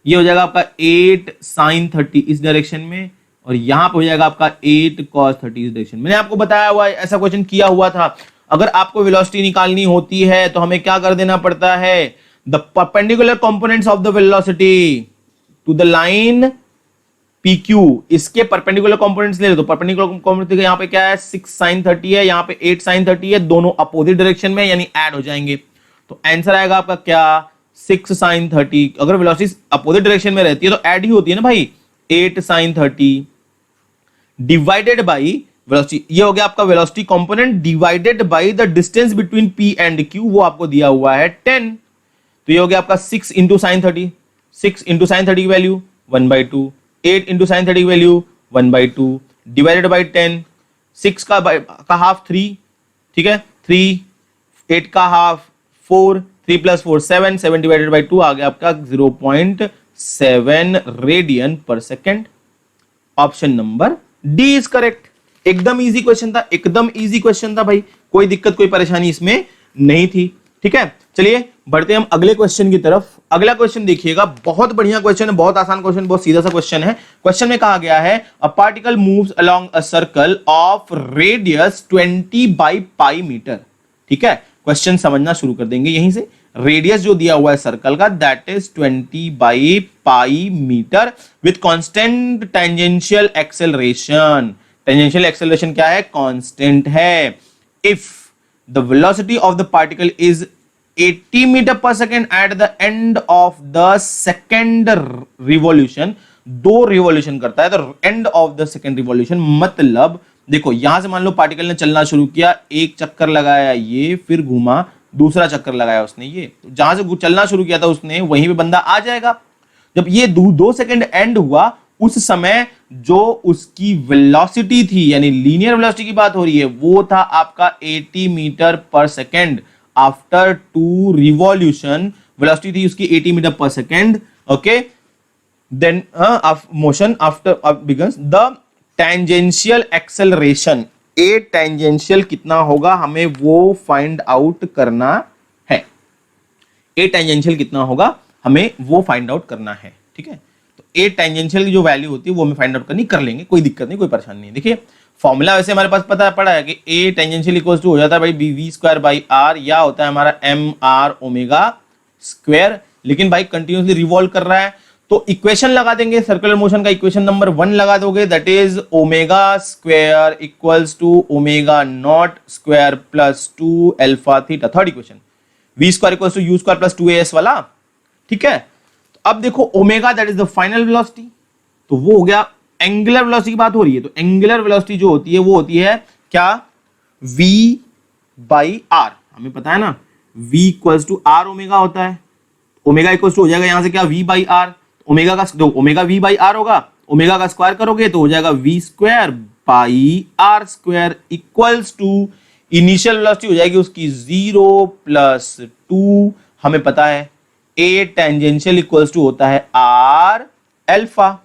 ये हो जाएगा आपका 8 sin 30 इस डायरेक्शन में, और यहां पे हो जाएगा आपका 8 cos 30 इस डायरेक्शन में। मैंने आपको बताया हुआ है, ऐसा क्वेश्चन किया हुआ था। अगर आपको वेलोसिटी निकालनी होती है तो हमें क्या कर देना पड़ता है, the perpendicular components of the velocity to the line PQ, इसके परपेंडिकुलर कंपोनेंट्स ले लो, तो परपेंडिकुलर कंपोनेंट यहां पे क्या है 6 sin 30 है, यहां पे 8 sin 30 है, दोनों अपोजिट डायरेक्शन में यानी ऐड हो जाएंगे, तो आंसर आएगा आपका क्या 6 sin 30। अगर वेलोसिटी अपोजिट डायरेक्शन में रहती है तो ऐड ही होती है ना भाई, 8 sin 30 डिवाइडेड बाई वेलोसिटी, ये हो गया आपका velocity component divided by the distance between P and Q, वो आपको दिया हुआ है 10, तो ये हो गया आपका 6 इंटू साइन 30, 6 इंटू साइन 30 की वैल्यू 1/2, 8 इंटू साइन 30 की वैल्यू 1/2 डिवाइडेड बाई 10, 6 का हाफ 3, ठीक है 3, 8 का हाफ 4, 3 प्लस 4 7, 7 डिवाइडेड बाई 2 आ गया आपका 0.7 radian per second. Option number D is correct. एकदम इजी क्वेश्चन था, एकदम इजी क्वेश्चन था भाई, कोई दिक्कत कोई परेशानी इसमें नहीं थी। ठीक है, चलिए बढ़ते हम अगले क्वेश्चन की तरफ। अगला क्वेश्चन देखिएगा, बहुत बढ़िया क्वेश्चन है, बहुत आसान क्वेश्चन, बहुत सीधा सा क्वेश्चन है। क्वेश्चन में कहा गया है a particle moves along a circle of radius 20 by pi metre. ठीक है, क्वेश्चन समझना शुरू कर देंगे यहीं से। रेडियस जो दिया हुआ है सर्कल का that is 20 by pi metre with constant tangential acceleration. Tangential acceleration क्या है, कांस्टेंट है। If the velocity of the particle is 80 metre per second at the end of the second revolution, दो revolution करता है तो end of the second revolution, मतलब देखो यहां से मान लो पार्टिकल ने चलना शुरू किया, एक चक्कर लगाया ये, फिर घूमा, दूसरा चक्कर लगाया उसने ये, तो जहां से चलना शुरू किया था उसने वहीं पे बंदा आ जाएगा। जब ये 2 सेकेंड एंड हुआ उस समय जो उसकी वेलोसिटी थी, यानी लीनियर वेलोसिटी की बात हो रही है, वो था आपका 80 metre per second. After 2 revolution velocity थी उसकी 80 metre per second. Okay, then motion after begins the tangential acceleration, a tangential कितना होगा हमें वो फाइंड आउट करना है। ए टेंजेंशियल कितना होगा हमें वो फाइंड आउट करना है। ठीक है, तो ए टेंजेंशियल की जो वैल्यू होती है वो हमें फाइंड आउट करनी, कर लेंगे, कोई दिक्कत नहीं, कोई परेशानी नहीं। देखिए फॉर्मूला वैसे हमारे पास पता पड़ा है कि ए टेंजेंशियल इक्वल्स टू हो जाता है भाई बी वी स्क्वायर बाई आर, या होता है हमारा एम आर ओमेगा स्क्वायर। लेकिन भाई कंटिन्यूसली रिवॉल्व कर रहा है, तो इक्वेशन लगा देंगे सर्कुलर मोशन का। इक्वेशन नंबर 1 लगा दोगे, that is omega square equals to omega naught square plus 2 alpha theta. Third equation v square equals to u square plus 2as वाला, ठीक है। तो अब देखो omega that is the final velocity, तो वो हो गया एंगुलर वेलोसिटी की बात हो रही है, तो एंगुलर वेलोसिटी जो होती है वो होती है क्या, v बाई आर, हमें पता है ना v equals to r omega होता है, ओमेगा इक्वल्स टू हो जाएगा यहां से क्या v बाई आर, ओमेगा का तो ओमेगा v बाई आर होगा, ओमेगा का स्क्वायर करोगे तो हो जाएगा v square by r square equals to initial velocity हो जाएगी उसकी 0 प्लस 2, हमें पता है a टेंजेंशियल इक्वल्स टू होता है r अल्फा,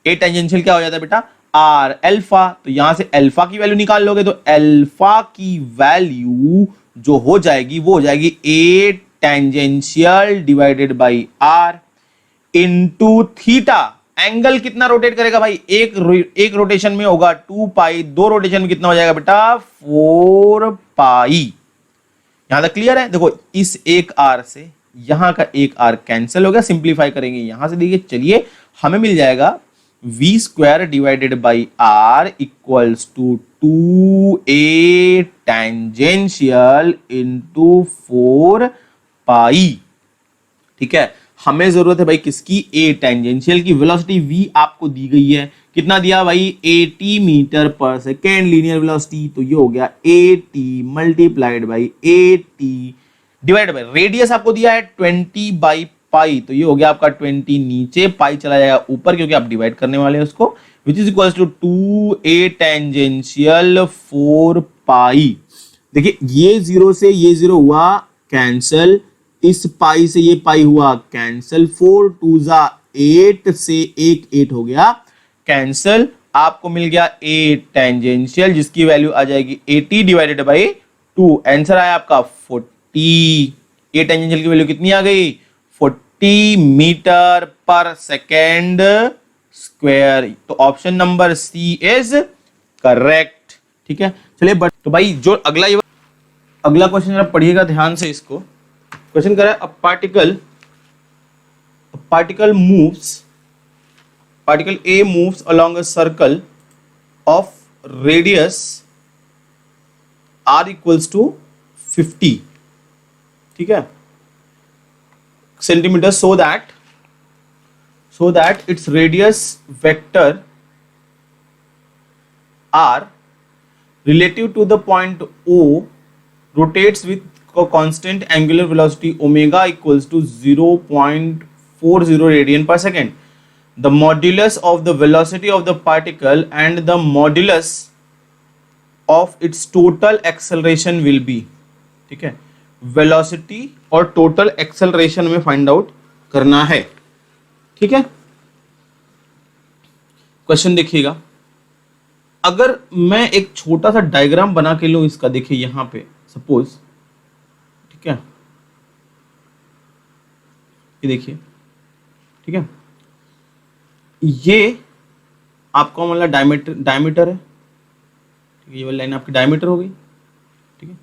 ए टेंजेंशियल क्या हो जाता है बेटा आर अल्फा, तो यहां से अल्फा की वैल्यू निकाल लोगे तो अल्फा की वैल्यू जो हो जाएगी वो हो जाएगी a tangential divided by r into theta. Angle कितना रोटेट करेगा भाई, एक रोटेशन में होगा 2 पाई, 2 रोटेशन में कितना हो जाएगा बेटा 4 पाई। यहां तक क्लियर है। देखो इस एक आर से यहां का एक आर कैंसिल हो गया, सिंप्लीफाई करेंगे यहां से, देखिए चलिए हमें मिल जाएगा v square divided by r equals to 2a tangential into 4 pi, ठीक है। हमें जरूरत है भाई किसकी, a टेंजेंशियल की। वेलोसिटी v आपको दी गई है, कितना दिया भाई 80 metre per second linear velocity, तो ये हो गया 80 multiplied by 80 divide by radius आपको दिया है 20 बाई पाई, तो ये हो गया आपका 20 नीचे, पाई चला जाएगा ऊपर क्योंकि आप डिवाइड करने वाले हैं उसको, which is equals to 2a tangential 4 pi. देखिए ये 0 से ये 0 हुआ कैंसल, इस पाई से ये पाई हुआ कैंसल, 4 2 जा 8 से 1 8 हो गया कैंसल, आपको मिल गया a टेंजेंशियल जिसकी वैल्यू आ जाएगी 80 डिवाइडेड बाई 2, आंसर आया आपका 40। a टेंजेंशियल की वैल्यू कितनी आ गई 40 मीटर पर सेकेंड स्क्वायर, तो option number C is correct, ठीक है। चलिए बट तो भाई जो अगला क्वेश्चन आप पढ़िएगा ध्यान से इसको। क्वेश्चन कर रहा है particle A moves along a circle of radius r equals to 50, ठीक है, centimeters, so that its radius vector r relative to the point O rotates with a constant angular velocity omega equals to 0.40 radian per second. The modulus of the velocity of the particle and the modulus of its total acceleration will be, ठीक है, velocity और total acceleration में find out करना है, ठीक है। Question देखिएगा, अगर मैं एक छोटा सा डायग्राम बना के लूं इसका, देखिए यहां पे सपोज, ठीक है, ये देखिए, ठीक है, ये आपका मतलब डायमीटर है, ठीक है, ये वाली लाइन आपकी डायमीटर हो गई, ठीक है,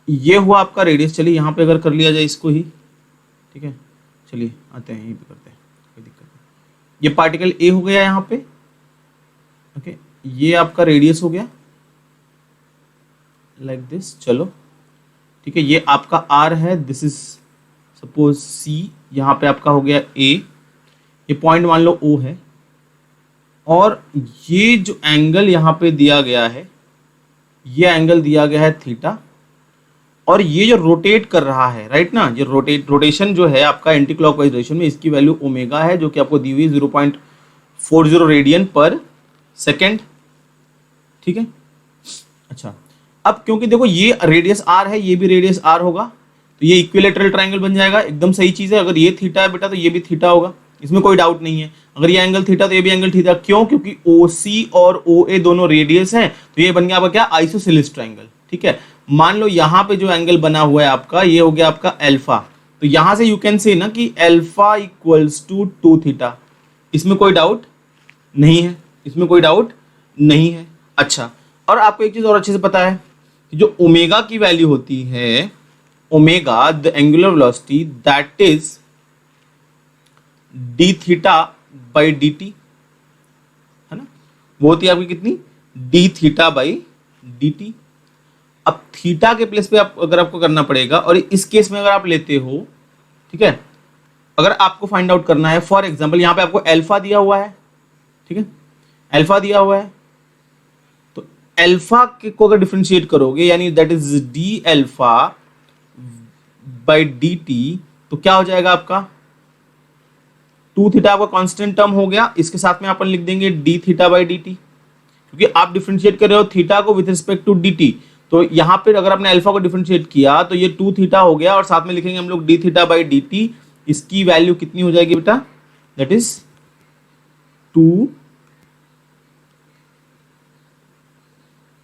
ये हुआ आपका रेडियस। चलिए यहाँ पे अगर कर लिया जाए इसको ही, ठीक है, चलिए आते हैं यहीं पे करते हैं, कोई दिक्कत नहीं। ये पार्टिकल ए हो गया यहाँ पे, ओके, ये आपका रेडियस हो गया लाइक दिस, चलो ठीक है, ये आपका आर है, दिस इज सपोज सी, यहाँ पे आपका हो गया ए, ये पॉइंट मान लो ओ है, और ये जो एंगल यहाँ पे दिया गया है, ये एंगल दिया गया है थीटा, और ये जो रोटेट कर रहा है, राइट ना, ये रोटेशन जो है आपका एंटी क्लॉकवाइज डायरेक्शन में, इसकी वैल्यू ओमेगा है जो कि आपको दी हुई 0.40 रेडियन पर सेकेंड, ठीक है। अच्छा, अब क्योंकि देखो ये रेडियस आर है, ये भी रेडियस आर होगा, तो ये इक्विलेटरल ट्रायंगल बन जाएगा, एकदम सही चीज है। अगर ये थीटा है बेटा तो ये भी थीटा होगा, इसमें कोई डाउट नहीं है। अगर ये एंगल थीटा तो ये भी एंगल थीटा, क्यों, क्योंकि OC और OA दोनों रेडियस हैं, तो ये बन गया आपका क्या, आइसोसेलेस ट्रायंगल, ठीक है। मान लो यहाँ पे जो एंगल बना हुआ है आपका, ये हो गया आपका अल्फा, तो यहां से यू कैन से ना कि अल्फा इक्वल्स टू 2 थीटा, इसमें कोई डाउट नहीं है, इसमें कोई डाउट नहीं है। अच्छा, और आपको एक चीज और अच्छे से पता है कि जो ओमेगा की वैल्यू होती है omega the angular velocity that is D theta by d T, है ना, वो होती है आपकी कितनी, D theta by d T. अब थीटा के प्लेस पे आप अगर आपको करना पड़ेगा, और इस केस में अगर आप लेते हो, ठीक है, अगर आपको फाइंड आउट करना है, फॉर एग्जांपल यहां पे आपको अल्फा दिया हुआ है, ठीक है, अल्फा दिया हुआ है, तो अल्फा को अगर डिफरेंशिएट करोगे यानी that is d alpha by d t, तो क्या हो जाएगा आपका, टू थीटा आपका कांस्टेंट टर्म हो गया, इसके साथ में अपन लिख देंगे d theta by d t, क्योंकि आप डिफरेंशिएट कर रहे हो थीटा को with respect to d t, तो यहां पर अगर आपने अल्फा को डिफरेंशिएट किया तो ये टू थीटा हो गया, और साथ में लिखेंगे हम लोग D theta by d T. इसकी वैल्यू कितनी हो जाएगी बेटा, दैट इज टू,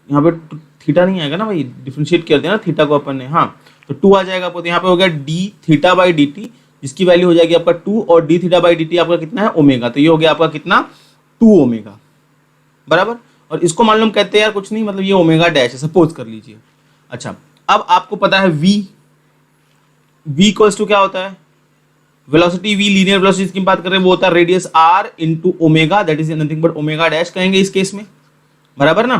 यहां पे थीटा नहीं आएगा ना भाई, डिफरेंशिएट कर दिया ना थीटा को अपन ने, हाँ, तो टू आ जाएगा, तो यहाँ पे हो गया D theta by d T, जिसकी वैल्यू हो जाएगी आपका टू, और D theta by d T आपका कितना है, ओमेगा, तो ये हो गया आपका कितना, टू ओमेगा, बराबर। और इसको मान लो हम कहते हैं यार कुछ नहीं, मतलब ये ओमेगा डैश है, सपोज कर लीजिए। अच्छा, अब आपको पता है v इक्वल्स टू क्या होता है, वेलोसिटी v, लीनियर वेलोसिटी की बात कर रहे हैं, वो होता है radius r into omega, that is nothing but omega dash कहेंगे इस केस में, बराबर ना,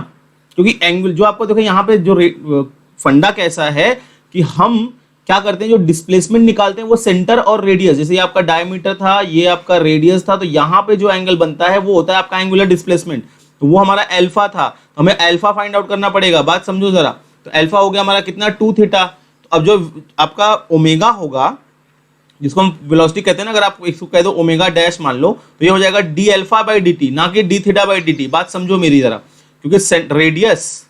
क्योंकि एंगल जो आपको देखो यहाँ पे जो फंडा कैसा है कि हम क्या करते हैं, जो डिस्प्लेसमेंट निकालते हैं वो सेंटर और रेडियस, जैसे ये आपका डायमीटर था, ये आपका रेडियस था, तो यहाँ पे जो एंगल बनता है वो होता है आपका एंगुलर डिस्प्लेसमेंट, तो वो हमारा अल्फा था, तो हमें अल्फा फाइंड आउट करना पड़ेगा, बात समझो जरा, तो अल्फा हो गया हमारा कितना, टू थीटा, तो अब जो आपका ओमेगा होगा, जिसको हम वेलोसिटी कहते हैं ना, अगर आप इसको कह दो ओमेगा डैश मान लो, तो ये हो जाएगा D alpha by d T, ना कि D theta by d T, बात समझो मेरी जरा, क्योंकि रेडियस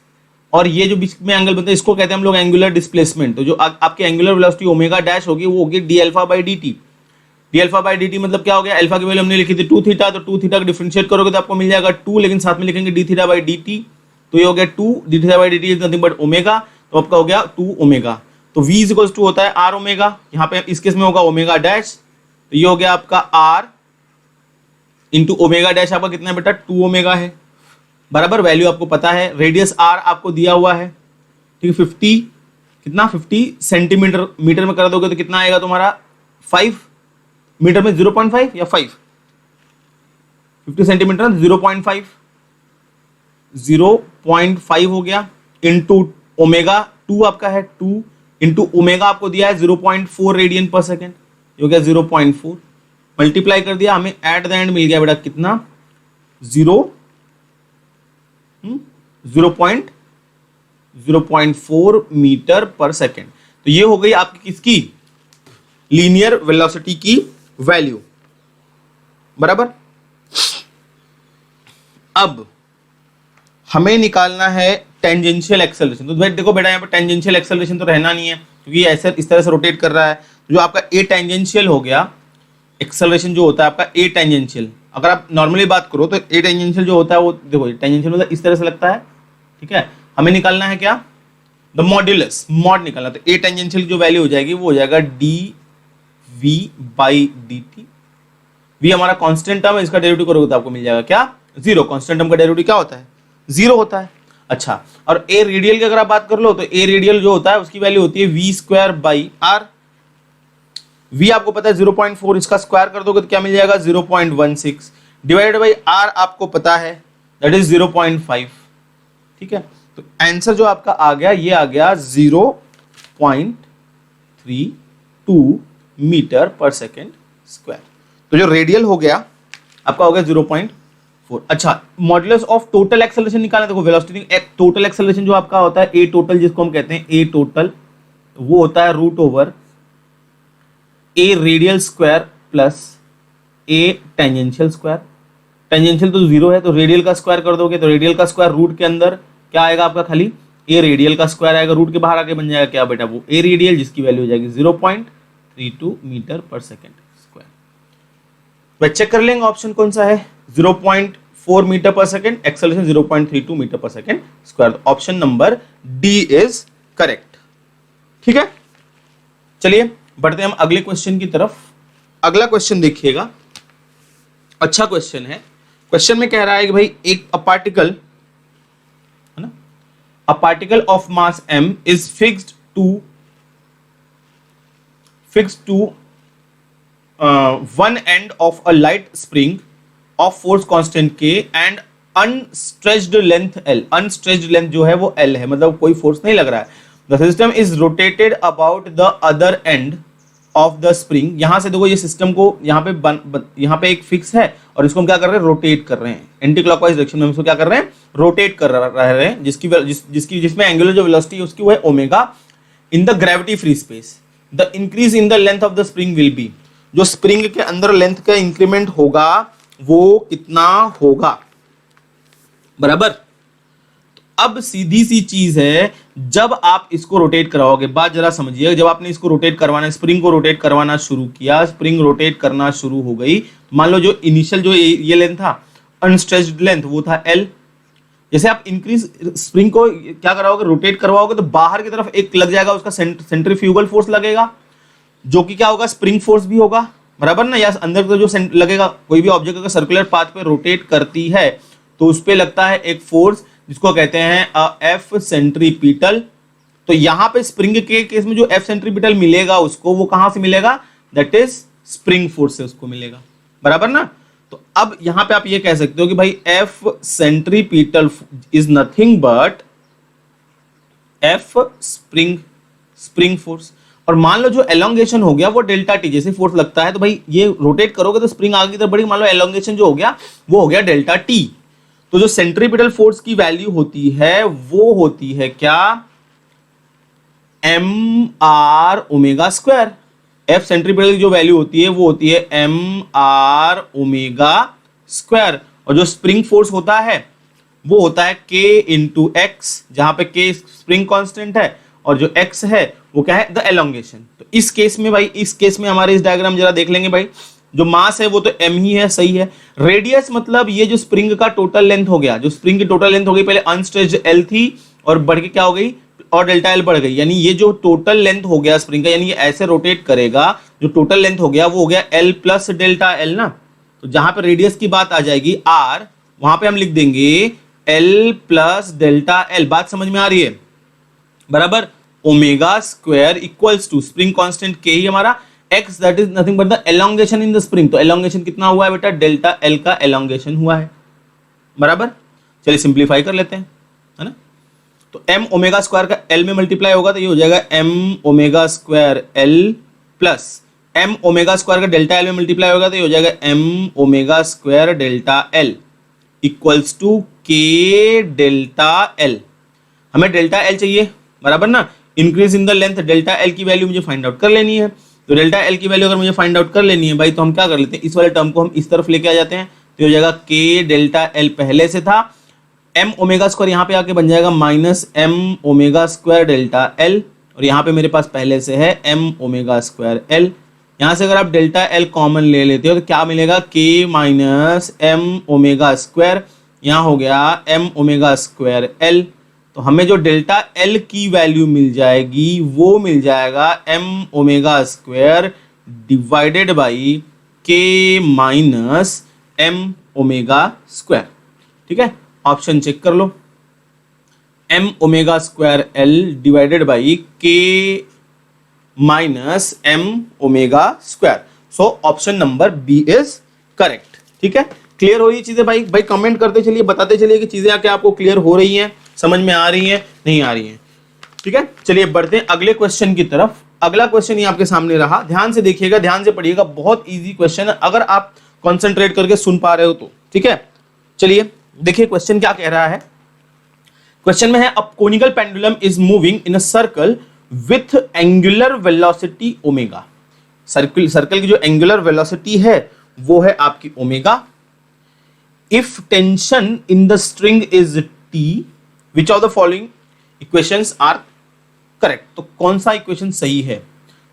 और ये जो बीच में एंगल बनता है इसको कहते हैं हम लोग एंगुलर डिस्प्लेसमेंट, तो जो आपके एंगुलर वेलोसिटी ओमेगा डैश होगी वो होगी D alpha by d T, D alpha by d T मतलब क्या हो गया, अल्फा की वैल्यू हमने लिखी थी टू थीटा, तो टू थीटा को डिफरेंशिएट करोगे तो आपको मिल जाएगा टू, लेकिन साथ में लिखेंगे d theta by d t, तो ये हो गया two, d theta by d t is nothing but omega, तो आपका हो गया टू ओमेगा, तो v इज इक्वल्स टू होता है आर ओमेगा, यहाँ पे इस केस में होगा ओमेगा डैश, तो ये हो गया आपका आर इंटू ओमेगा डैश, आपका कितना है बेटा, टू ओमेगा है, बराबर, वैल्यू आपको पता है, रेडियस आर आपको दिया हुआ है, ठीक है, 50 कितना, 50 सेंटीमीटर, मीटर में कर दोगे तो कितना आएगा तुम्हारा, 5, मीटर में 0.5 या 5, 50 सेंटीमीटर 0.5, 0.5 हो गया, इंटू ओमेगा 2 आपका है, 2 इंटू ओमेगा आपको दिया है 0.4 रेडियन पर सेकेंड, ये हो गया 0.4, मल्टीप्लाई कर दिया, हमें एट द एंड मिल गया बेटा कितना, 0.4 मीटर पर सेकेंड, तो ये हो गई आपकी किसकी, लीनियर वेलोसिटी की वैल्यू, बराबर। अब हमें निकालना है टेंजेंशियल एक्सेलरेशन, तो भाई देखो बेटा यहाँ पर टेंजेंशियल एक्सेलरेशन तो रहना नहीं है, क्योंकि ऐसे इस तरह से रोटेट कर रहा है, जो आपका ए टेंजेंशियल हो गया, एक्सेलरेशन जो होता है आपका ए टेंजेंशियल, अगर आप नॉर्मली बात करो तो ए टेंजेंशियल जो होता है वो देखो टेंजेंशियल मतलब इस तरह से लगता है, ठीक है, हमें निकालना है क्या, द मॉड्यूलस, मॉड निकालना, तो ए टेंजेंशियल की जो वैल्यू हो जाएगी वो हो जाएगा d v by d t, v हमारा कांस्टेंट टर्म है, इसका डेरिवेटिव करोगे तो आपको मिल जाएगा क्या, जीरो, कांस्टेंट टर्म का डेरिवेटिव क्या होता है, जीरो होता है। अच्छा, और ए रेडियल की अगर आप बात कर लो तो ए रेडियल जो होता है उसकी वैल्यू होती है v square by r, v आपको पता है 0.4, इसका स्क्वायर कर दोगे तो क्या मिल जाएगा 0.16 डिवाइडेड बाई r आपको पता है दैट इज 0.5, ठीक है, तो आंसर जो आपका आ गया ये आ गया 0.32 मीटर पर सेकेंड स्क्वायर, तो जो रेडियल हो गया आपका हो गया 0.4। अच्छा, मॉड्यूलस ऑफ टोटल एक्सेलरेशन निकालना, देखो वेलोसिटी टोटल एक्सेलरेशन जो आपका होता है ए टोटल, जिसको हम कहते हैं ए टोटल, वो होता है root over a radial square plus a tangential square, tangential तो जीरो है तो रेडियल का स्क्वायर कर दोगे तो रेडियल का स्क्वायर रूट के अंदर क्या आएगा आपका, खाली ए रेडियल का स्क्वायर आएगा, रूट के बाहर आके बन जाएगा क्या बेटा, वो ए रेडियल, जिसकी वैल्यू हो जाएगी 0.32 मीटर पर सेकेंड स्क्वायर। वह चेक कर लेंगे ऑप्शन कौन सा है, 0.4 metre per second, acceleration 0.32 metre per second square, option number D is correct, ठीक है। चलिए बढ़ते हैं हम अगले क्वेश्चन की तरफ। अगला क्वेश्चन देखिएगा, अच्छा क्वेश्चन है। क्वेश्चन में कह रहा है कि भाई एक पार्टिकल है ना, a particle of mass m is fixed to fixed to one end of a light spring of force constant K and unstretched length L. Unstretched length जो है वो L है, मतलब कोई फोर्स नहीं लग रहा है. The system is rotated about the other end of the spring. यहां से देखो ये सिस्टम को यहाँ पे एक फिक्स है और इसको हम क्या कर रहे हैं, रोटेट कर रहे हैं एंटी क्लॉकवाइज डायरेक्शन में. हम इसको क्या कर रहे हैं, रोटेट कर रहे हैं, जिसमें एंगुलर जो वेलोसिटी है उसकी वो है omega in the gravity free space. The increase in the length of the spring will be, जो स्प्रिंग के अंदर लेंथ का इंक्रीमेंट होगा वो कितना होगा, बराबर. अब सीधी सी चीज है, जब आप इसको रोटेट कराओगे, बात जरा समझिए, जब आपने इसको रोटेट करवाना, स्प्रिंग को रोटेट करवाना शुरू किया, स्प्रिंग रोटेट करना शुरू हो गई, मान लो जो इनिशियल जो ये लेंथ था अनस्ट्रेच्ड लेंथ वो था L. जैसे आप इंक्रीज स्प्रिंग को क्या कराओगे, रोटेट करवाओगे, तो बाहर की तरफ एक लग जाएगा उसका सेंट्रीफ्यूगल फोर्स लगेगा, जो कि क्या होगा, स्प्रिंग फोर्स भी होगा, बराबर ना. या अंदर का जो लगेगा, कोई भी ऑब्जेक्ट अगर सर्कुलर पाथ पे रोटेट करती है तो उस पे लगता है एक फोर्स जिसको कहते हैं एफ सेंट्रीपिटल. तो यहां पे स्प्रिंग के केस में जो एफ सेंट्रीपिटल मिलेगा उसको, वो कहां से मिलेगा, दैट इज स्प्रिंग फोर्स से उसको मिलेगा, बराबर ना. तो अब यहां पे आप ये कह सकते हो कि भाई F centripetal is nothing but F spring force. और मान लो जो एलोंगेशन हो गया वो डेल्टा टी, जैसे फोर्स लगता है तो भाई ये रोटेट करोगे तो स्प्रिंग आगे की तरफ बढ़ेगी, मान लो एलोंगेशन जो हो गया वो हो गया डेल्टा टी. तो जो सेंट्रीपिटल फोर्स की वैल्यू होती है वो होती है क्या, m r omega square. F centripetal की जो वैल्यू होती है वो होती है एम आर ओमेगा स्क्वायर. और जो स्प्रिंग फोर्स होता है वो होता है के इंटू एक्स, जहां पे के स्प्रिंग कांस्टेंट है और जो एक्स है वो क्या है, द एलोंगेशन. तो इस केस में भाई, इस केस में हमारे इस डायग्राम जरा देख लेंगे भाई, जो मास है वो तो m ही है, सही है. रेडियस मतलब ये जो स्प्रिंग का टोटल लेंथ हो गया, जो स्प्रिंग की टोटल लेंथ हो गई, पहले अनस्ट्रेच्ड L थी और बढ़ के क्या हो गई, और डेल्टा L बढ़ गई, यानी ये जो टोटल लेंथ हो गया स्प्रिंग का, यानी ये ऐसे रोटेट करेगा, जो टोटल लेंथ हो गया वो हो गया L प्लस डेल्टा L ना. तो जहां पर रेडियस की बात आ जाएगी R, वहां पे हम लिख देंगे L प्लस डेल्टा L. बात समझ में आ रही है, बराबर. Omega square equals to spring constant के ही हमारा x, that is nothing but the elongation in the spring. तो एलोंगेशन कितना हुआ है बेटा, डेल्टा L का एलोंगेशन हुआ है, बराबर. चलिए सिंप्लीफाई कर लेते हैं, है ना. तो m ओमेगा स्क्वायर का L में मल्टीप्लाई होगा तो ये हो जाएगा m omega square L plus m omega square का डेल्टा L में मल्टीप्लाई होगा तो ये हो जाएगा m omega square delta L equals to k delta L. हमें डेल्टा L चाहिए, बराबर ना. Increase in the length delta L की वैल्यू मुझे फाइंड आउट कर लेनी है. तो डेल्टा L की वैल्यू अगर मुझे फाइंड आउट कर लेनी है भाई, तो हम क्या कर लेते हैं, इस वाले टर्म को हम इस तरफ लेके आ जाते हैं. तो हो जाएगा k डेल्टा L पहले से था, m ओमेगा स्क्वायर यहाँ पे आके बन जाएगा minus m omega square delta L, और यहाँ पे मेरे पास पहले से है m ओमेगा स्क्वायर L. यहाँ से अगर आप डेल्टा L कॉमन ले लेते हो तो क्या मिलेगा, k minus m omega square, यहाँ हो गया m ओमेगा स्क्वायर L. तो हमें जो डेल्टा L की वैल्यू मिल जाएगी वो मिल जाएगा m omega square divided by k minus m omega square. ठीक है, ऑप्शन चेक कर लो, m omega square L divided by k minus m omega square. So option number B is correct. ठीक है, क्लियर हो रही चीजें भाई. भाई कमेंट करते चलिए, बताते चलिए कि चीजें आके आपको क्लियर हो रही हैं, समझ में आ रही हैं, नहीं आ रही हैं. ठीक है, चलिए बढ़ते हैं अगले क्वेश्चन की तरफ. अगला क्वेश्चन ये आपके सामने रहा, ध्यान से देखिएगा, ध्यान से पढ़िएगा, बहुत इजी क्वेश्चन है अगर आप कंसंट्रेट करके सुन पा रहे हो तो. ठीक है, चलिए देखिए क्वेश्चन क्या कह रहा है. क्वेश्चन में है, a conical pendulum is moving in a circle with angular velocity omega. Circle की जो एंगुलर वेलोसिटी है वो है आपकी omega. If tension in the string is T, which of the following equations are correct. तो कौन सा इक्वेशन सही है,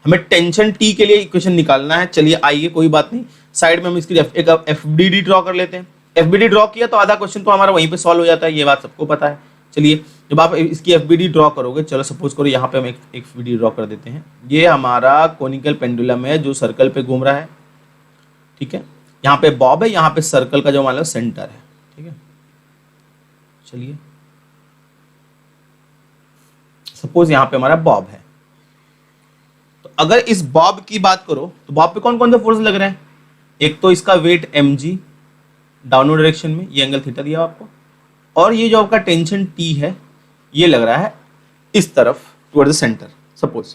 हमें टेंशन T के लिए इक्वेशन निकालना है. चलिए आइए, कोई बात नहीं, साइड में हम इसकी एक FBD ड्रॉ कर लेते हैं. FBD ड्रॉ किया तो आधा क्वेश्चन तो हमारा वहीं पे सॉल्व हो जाता है, ये बात सबको पता है. चलिए जब आप इसकी FBD ड्रॉ करोगे, चलो सपोज करो यहाँ पे हम एक FBD ड्रॉ कर देते हैं. ये हमारा कोनिकल पेंडुलम है जो सर्कल पे घूम रहा है. ठीक है, यहाँ पे बॉब है, यहाँ पे सर्कल का जो मान लो सेंटर है. ठीक है, चलिए सपोज यहां पे हमारा बॉब है, तो अगर इस बॉब की बात करो तो बॉब पे कौन कौन से फोर्स लग रहे हैं? एक तो इसका वेट mg डाउनवर्ड डायरेक्शन में, ये एंगल थीटा दिया आपको, और ये जो आपका टेंशन T है ये लग रहा है इस तरफ टुवर्ड द सेंटर सपोज,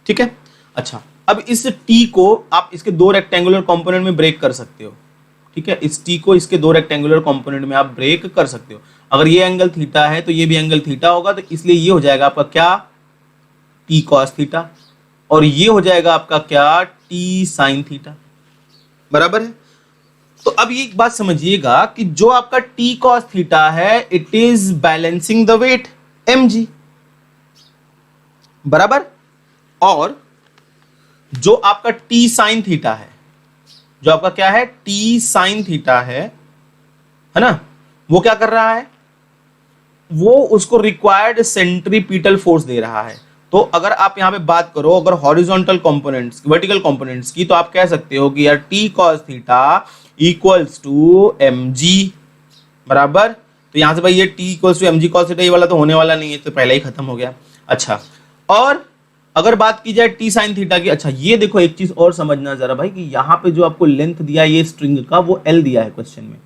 ठीक है। अच्छा, अब इस T को आप इसके दो रेक्टेंगुलर कंपोनेंट में ब्रेक कर सकते हो, ठीक है। इस T को इसके दो रेक्टेंगुलर कंपोनेंट में आप ब्रेक कर सकते हो। अगर ये एंगल थीटा है तो ये भी एंगल थीटा होगा, तो इसलिए ये हो जाएगा आपका क्या, T cos थीटा, और ये हो जाएगा आपका क्या, T sin थीटा, बराबर है। तो अब ये एक बात समझिएगा कि जो आपका T cos थीटा है it is balancing the weight mg, बराबर, और जो आपका T sin थीटा है, जो आपका क्या है, T sin थीटा है ना, वो क्या कर रहा है, वो उसको रिक्वायर्ड सेंट्रीपिटल फोर्स दे रहा है। तो अगर आप यहां पे बात करो अगर हॉरिजॉन्टल कंपोनेंट्स, वर्टिकल कंपोनेंट्स की, तो आप कह सकते हो कि यार T cos theta equals to mg, बराबर। तो यहां से भाई ये T equals to mg cos theta, ये वाला तो होने वाला नहीं है, तो पहले ही खत्म हो गया। अच्छा, और अगर बात की जाए T sin थीटा की, अच्छा ये देखो एक चीज और समझना जरा भाई, कि यहां पे जो आपको लेंथ दिया है ये स्ट्रिंग का, वो L दिया है क्वेश्चन में,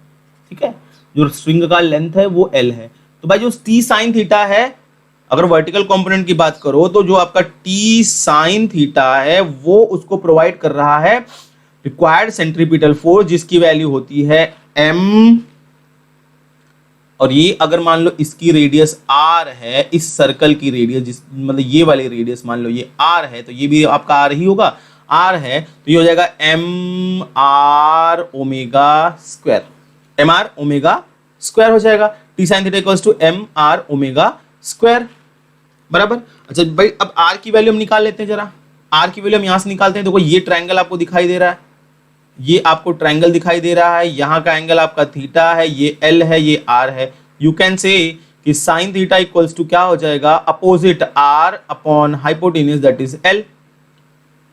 ठीक है। जो स्ट्रिंग का लेंथ है वो L है। तो भाई जो T sin थीटा है, अगर वर्टिकल कंपोनेंट की बात करो तो जो आपका T sin थीटा है वो उसको प्रोवाइड कर रहा है रिक्वायर्ड सेंट्रीपिटल फोर्स, जिसकी वैल्यू होती है m, और ये अगर मान लो इसकी रेडियस r है, इस सर्कल की रेडियस, जिस मतलब ये वाली रेडियस मान लो ये r है, तो ये भी आपका r ही होगा, r है तो ये हो जाएगा m r omega square, m r omega square हो जाएगा। T sin theta equals to m r omega square, बराबर। अच्छा भाई अब r की वैल्यू हम निकाल लेते हैं, जरा r की वैल्यू हम यहां से निकालते हैं। देखो ये ट्रायंगल आपको दिखाई दे रहा है, ये आपको ट्रायंगल दिखाई दे रहा है, यहाँ का एंगल आपका थीटा है, ये L है, ये R है। यू कैन से कि साइन थीटा इक्वल्स टू क्या हो जाएगा, opposite R upon hypotenuse that is L,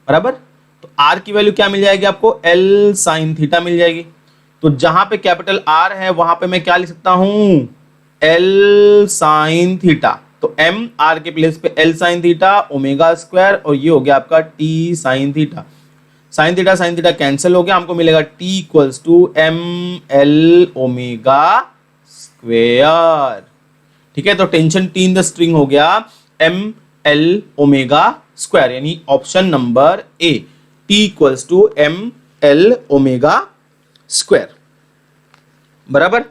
बराबर। तो R की वैल्यू क्या मिल जाएगी आपको, L साइन थीटा मिल जाएगी। तो जहां पे कैपिटल R है वहां पे मैं क्या लिख सकता हूं, L साइन थीटा, तो M R के प्लेस पे L sine theta omega square, और ये हो गया आपका T sine theta. Sine theta cancel हो गया, हमको मिलेगा T equals to M L omega square, ठीक है। तो tension T in the string हो गया एम एल ओमेगा स्क्वायर, यानी option number A, T equals to M L omega square, बराबर।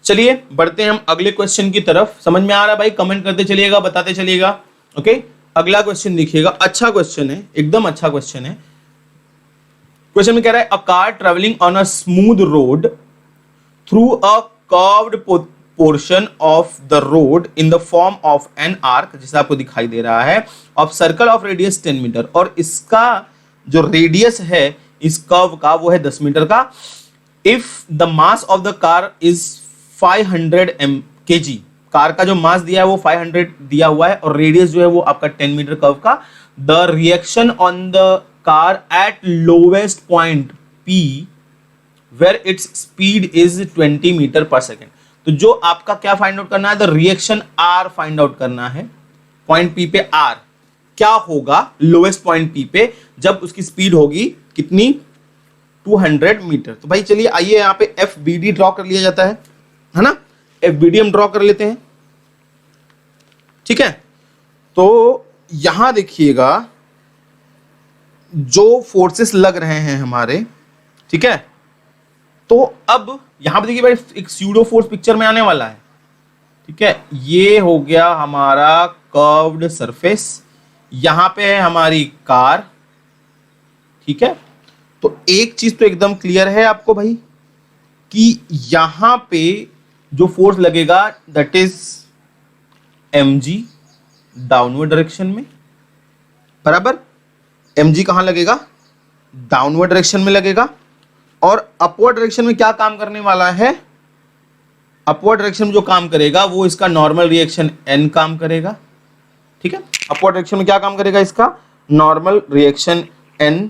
चलिए बढ़ते हैं हम अगले क्वेश्चन की तरफ। समझ में आ रहा है भाई? कमेंट करते चलिएगा, बताते चलिएगा। ओके, अगला क्वेश्चन देखिएगा, अच्छा क्वेश्चन है, एकदम अच्छा क्वेश्चन है। क्वेश्चन में कह रहा है a car travelling on a smooth road through a curved portion of the road in the form of an arc, जैसे आपको दिखाई दे रहा है, of circle of radius 10 metre, और इसका जो रेडियस है इस कर्व का वो है 10 मीटर का। If the mass of the car is 500 kg, car का जो मास दिया है वो 500 दिया हुआ है, और रेडियस जो है वो आपका 10 मीटर कर्व का। The reaction on the car at lowest point P where its speed is 20 metre per second. तो जो आपका क्या फाइंड आउट करना है, the reaction R find out करना है। पॉइंट P पे R क्या होगा लोएस्ट पॉइंट P पे, जब उसकी स्पीड होगी कितनी, 200 मीटर। तो भाई चलिए आइए यहां पे FBD ड्रॉ कर लिया जाता है ना, FBD हम ड्रॉ कर लेते हैं, ठीक है। तो यहां देखिएगा जो फोर्सेस लग रहे हैं हमारे, ठीक है। तो अब यहां पे देखिए भाई एक स्यूडो फोर्स पिक्चर में आने वाला है, ठीक है। ये हो गया हमारा कर्व्ड सरफेस, यहां पे है हमारी कार, ठीक है। तो एक चीज तो एकदम क्लियर है आपको भाई कि यहां पे जो फोर्स लगेगा that is mg downward direction में, बराबर। mg कहां लगेगा, डाउनवर्ड डायरेक्शन में लगेगा, और अपवर्ड डायरेक्शन में क्या काम करने वाला है, अपवर्ड डायरेक्शन में जो काम करेगा वो इसका नॉर्मल रिएक्शन n काम करेगा, ठीक है। अपवर्ड डायरेक्शन में क्या काम करेगा, इसका नॉर्मल रिएक्शन n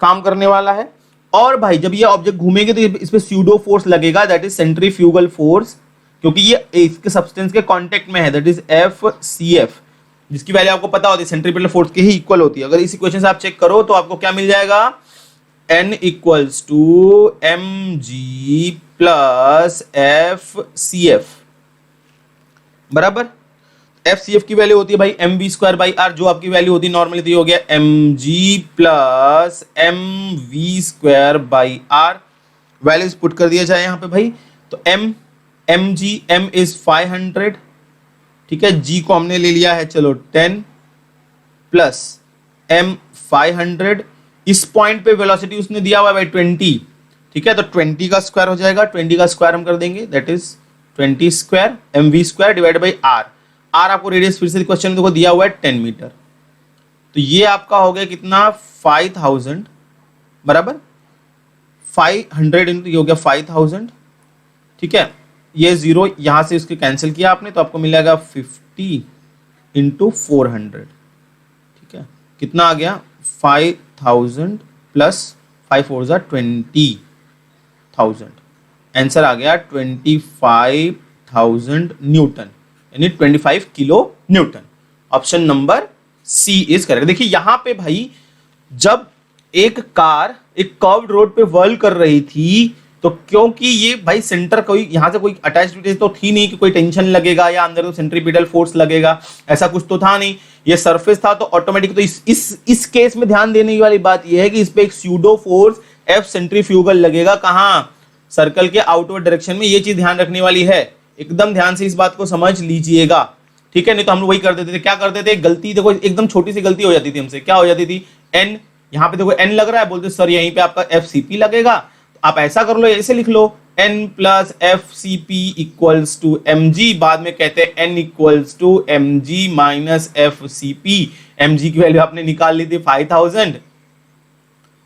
काम करने वाला है। और भाई जब ये ऑब्जेक्ट घूमेंगे तो इस पे स्यूडो फोर्स लगेगा दैट इज सेंट्रीफ्यूगल फोर्स, क्योंकि ये इसके सब्सटेंस के कांटेक्ट में है, दैट इज FCF। जिसकी वैल्यू आपको पता होती है सेंट्रीपिटल फोर्स के ही इक्वल होती है। अगर इस इक्वेशन से आप चेक करो तो आपको क्या मिल जाएगा, N equals to mg plus FCF बराबर। FCF की वैल्यू होती है भाई mv स्क्वायर बाई आर, जो आपकी वैल्यू होती है नॉर्मली तो ये हो गया mg plus mv square by R. Values put कर दिया जाए यहां पे भाई, तो m इज 500, ठीक है, g को हमने ले लिया है चलो 10 प्लस m 500, इस पॉइंट पे वेलोसिटी उसने दिया हुआ है भाई 20, ठीक है, तो 20 का स्क्वायर हो जाएगा, 20 का स्क्वायर हम कर देंगे, that is 20 square mv square divide by R. R आपको रेडियस फिर से क्वेश्चन में देखो दिया हुआ है 10 मीटर, तो ये आपका हो गया कितना 5000 बराबर 500 इंटू ये हो गया 5000, ठीक है, ये जीरो यहां से इसके कैंसिल किया आपने तो आपको मिलेगा 50 इंटू 400, ठीक है, कितना आ गया 5000 प्लस 5 4 जा 20,000, आंसर आ गया 25,000 न्यूटन, यानी 25 kilo newton. Option number C is correct. देखिए यहां पे भाई जब एक कार एक कर्व्ड रोड पे वर्ल कर रही थी तो क्योंकि ये भाई सेंटर कोई यहां से कोई अटैच्ड तो थी नहीं कि कोई टेंशन लगेगा या अंदर तो सेंट्रीपिटल फोर्स लगेगा, ऐसा कुछ तो था नहीं, ये सरफेस था तो ऑटोमेटिक। तो इस केस में ध्यान देने वाली बात ये है कि इस पे एक स्यूडो फोर्स एफ सेंट्रीफ्यूगल लगेगा, कहां, सर्कल के आउटवर्ड डायरेक्शन में। ये चीज ध्यान रखने वाली है, एकदम ध्यान से इस बात को समझ लीजिएगा, ठीक है। नहीं तो हम लोग वही कर देते थे, क्या कर देते थे, गलती देखो एकदम छोटी सी गलती हो जाती थी हमसे, क्या हो जाती थी, एन यहां पे देखो एन लग रहा है, बोलते सर यहीं पे आपका एफ सी पी लगेगा, तो आप ऐसा कर लो, ऐसे लिख लो N plus F C P equals to M G, बाद में कहते हैं N equals to M G minus F C P. M G की वैल्यू आपने निकाल ली थी 5000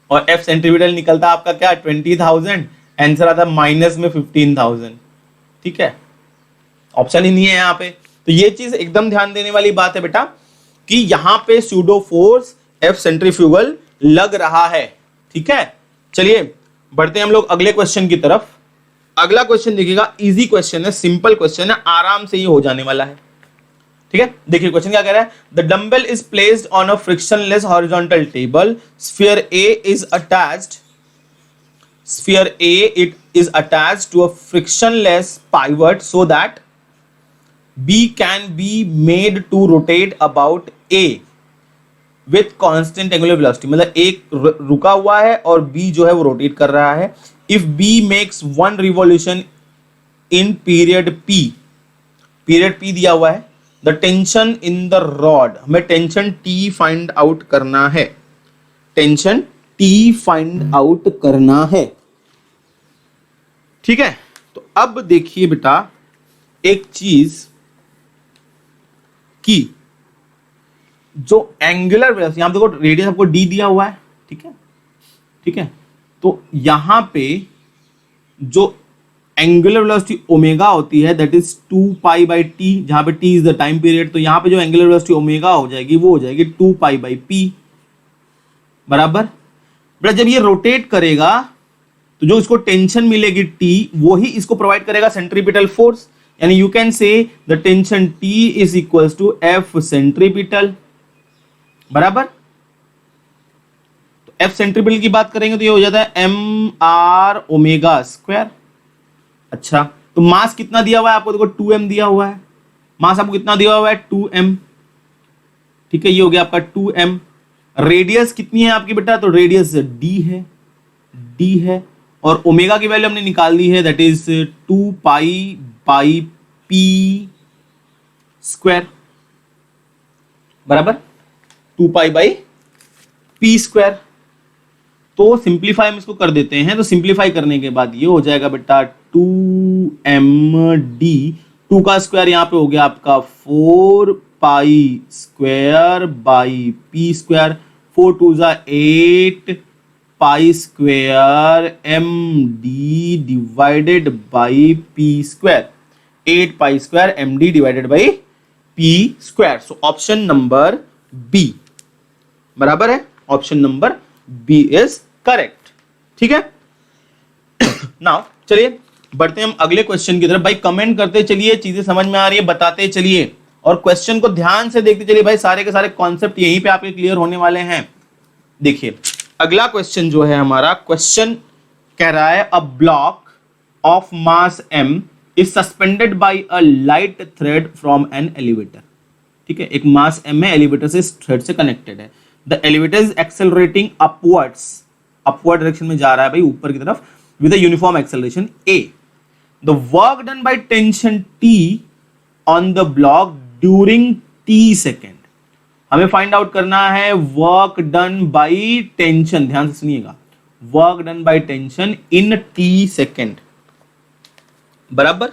और एफ सेंटीमीटर निकलता आपका क्या 20,000, आंसर आता माइनस में 15,000, ठीक है, ऑप्शन ही नहीं है यहाँ पे। तो ये चीज एकदम ध्यान देने वाली बात है बेटा कि यहां पे स्यूडो फोर्स एफ सेंट्रीफ्यूगल लग रहा है, ठीक है। चलिए बढ़ते हैं हम लोग अगले क्वेश्चन की तरफ। अगला क्वेश्चन देखिएगा, इजी क्वेश्चन है, सिंपल क्वेश्चन है, आराम से ये हो जाने वाला है, ठीक है। देखिए क्वेश्चन क्या कह रहा है, the dumbbell is placed on a frictionless horizontal table, sphere A is attached, sphere A it is attached to a frictionless pivot so that B can be made to rotate about A with constant angular velocity। मतलब एक रुका हुआ है और B जो है वो rotate कर रहा है। If B makes one revolution in period P, period P दिया हुआ है, the tension in the rod, हमें टेंशन T फाइंड आउट करना है, टेंशन T फाइंड आउट करना है, ठीक है। तो अब देखिए बेटा एक चीज कि जो एंगुलर वेलोसिटी, यहां देखो रेडियस आपको डी दिया हुआ है, ठीक है, ठीक है, तो यहां पे जो एंगुलर वेलोसिटी ओमेगा होती है that is 2 pi by T, जहां पे T is the time period, तो यहां पे जो एंगुलर वेलोसिटी ओमेगा हो जाएगी वो हो जाएगी 2 पाई बाई पी बराबर। बेटा जब ये रोटेट करेगा तो जो इसको टेंशन मिलेगी टी वो ही इसको प्रोवाइड करेगा सेंट्रीपिटल फोर्स, यानी you can say the tension T is equal to F centripetal बराबर। तो एफ सेंट्रीपिटल की बात करेंगे तो ये हो जाता है एम आर ओमेगा स्क्वायर। अच्छा तो मास कितना दिया हुआ है आपको, देखो 2m दिया हुआ है, मास आपको कितना दिया हुआ है 2m, ठीक है, ये हो गया आपका 2m। रेडियस कितनी है आपकी बेटा, तो रेडियस d है और ओमेगा की वैल्यू हमने निकाल दी है that is 2 pi by P square बराबर, 2 पाई बाई पी स्क्वायर। तो सिंप्लीफाई हम इसको कर देते हैं, तो सिंप्लीफाई करने के बाद ये हो जाएगा बेटा 2md, 2 का स्क्वायर यहां पे हो गया आपका 4 pi square by P square, 4 2 जा 8 pi square M D divided by P square, 8 pi square M D divided by P square. So option number B बराबर है, option number B is correct, ठीक है। नाउ चलिए बढ़ते हैं हम अगले क्वेश्चन की तरफ। भाई कमेंट करते चलिए, चीजें समझ में आ रही है बताते चलिए, और क्वेश्चन को ध्यान से देखते चलिए भाई, सारे के सारे कॉन्सेप्ट यहीं पे आपके क्लियर होने वाले हैं। देखिए अगला क्वेश्चन जो है हमारा, क्वेश्चन कह रहा है a block of mass m is suspended bye a light thread from an elevator. ठीक है, एक मास m है, एलिवेटर से इस थ्रेड से कनेक्टेड है। The elevator is accelerating upwards, upward direction में जा रहा है भाई, ऊपर की तरफ, with a uniform acceleration a। The work done by tension t on the block during t second. हमें फाइंड आउट करना है वर्क डन बाय टेंशन, ध्यान से सुनिएगा, work done by tension in t second, बराबर,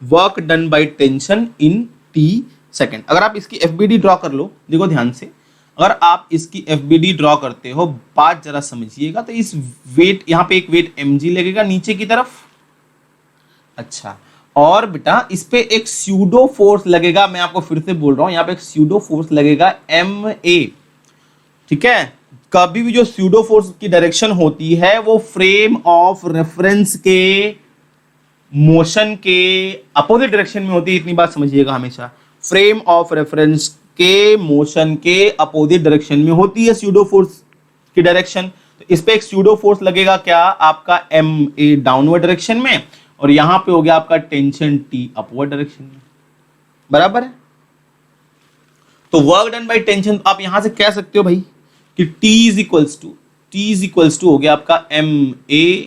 work done by tension in t second. अगर आप इसकी FBD ड्रॉ कर लो, देखो ध्यान से, अगर आप इसकी FBD ड्रॉ करते हो, बात जरा समझिएगा, तो इस वेट, यहां पे एक वेट mg लगेगा नीचे की तरफ, अच्छा, और बेटा इस पे एक स्यूडो फोर्स लगेगा, मैं आपको फिर से बोल रहा हूं, यहां पे एक स्यूडो फोर्स लगेगा ma। ठीक है, कभी भी जो स्यूडो फोर्स की डायरेक्शन होती है वो फ्रेम ऑफ रेफरेंस के मोशन के अपोजिट डायरेक्शन में होती है, इतनी बात समझिएगा हमेशा, फ्रेम ऑफ रेफरेंस के मोशन के अपोजिट डायरेक्शन में होती है स्यूडो फोर्स की डायरेक्शन। तो इस पे एक स्यूडो फोर्स लगेगा क्या, आपका ma डाउनवर्ड डायरेक्शन में, और यहां पे हो गया आपका टेंशन t अपवर्ड डायरेक्शन में, बराबर है। तो वर्क डन बाय टेंशन आप यहां से कह सकते हो भाई कि t इज इक्वल्स टू हो गया आपका ma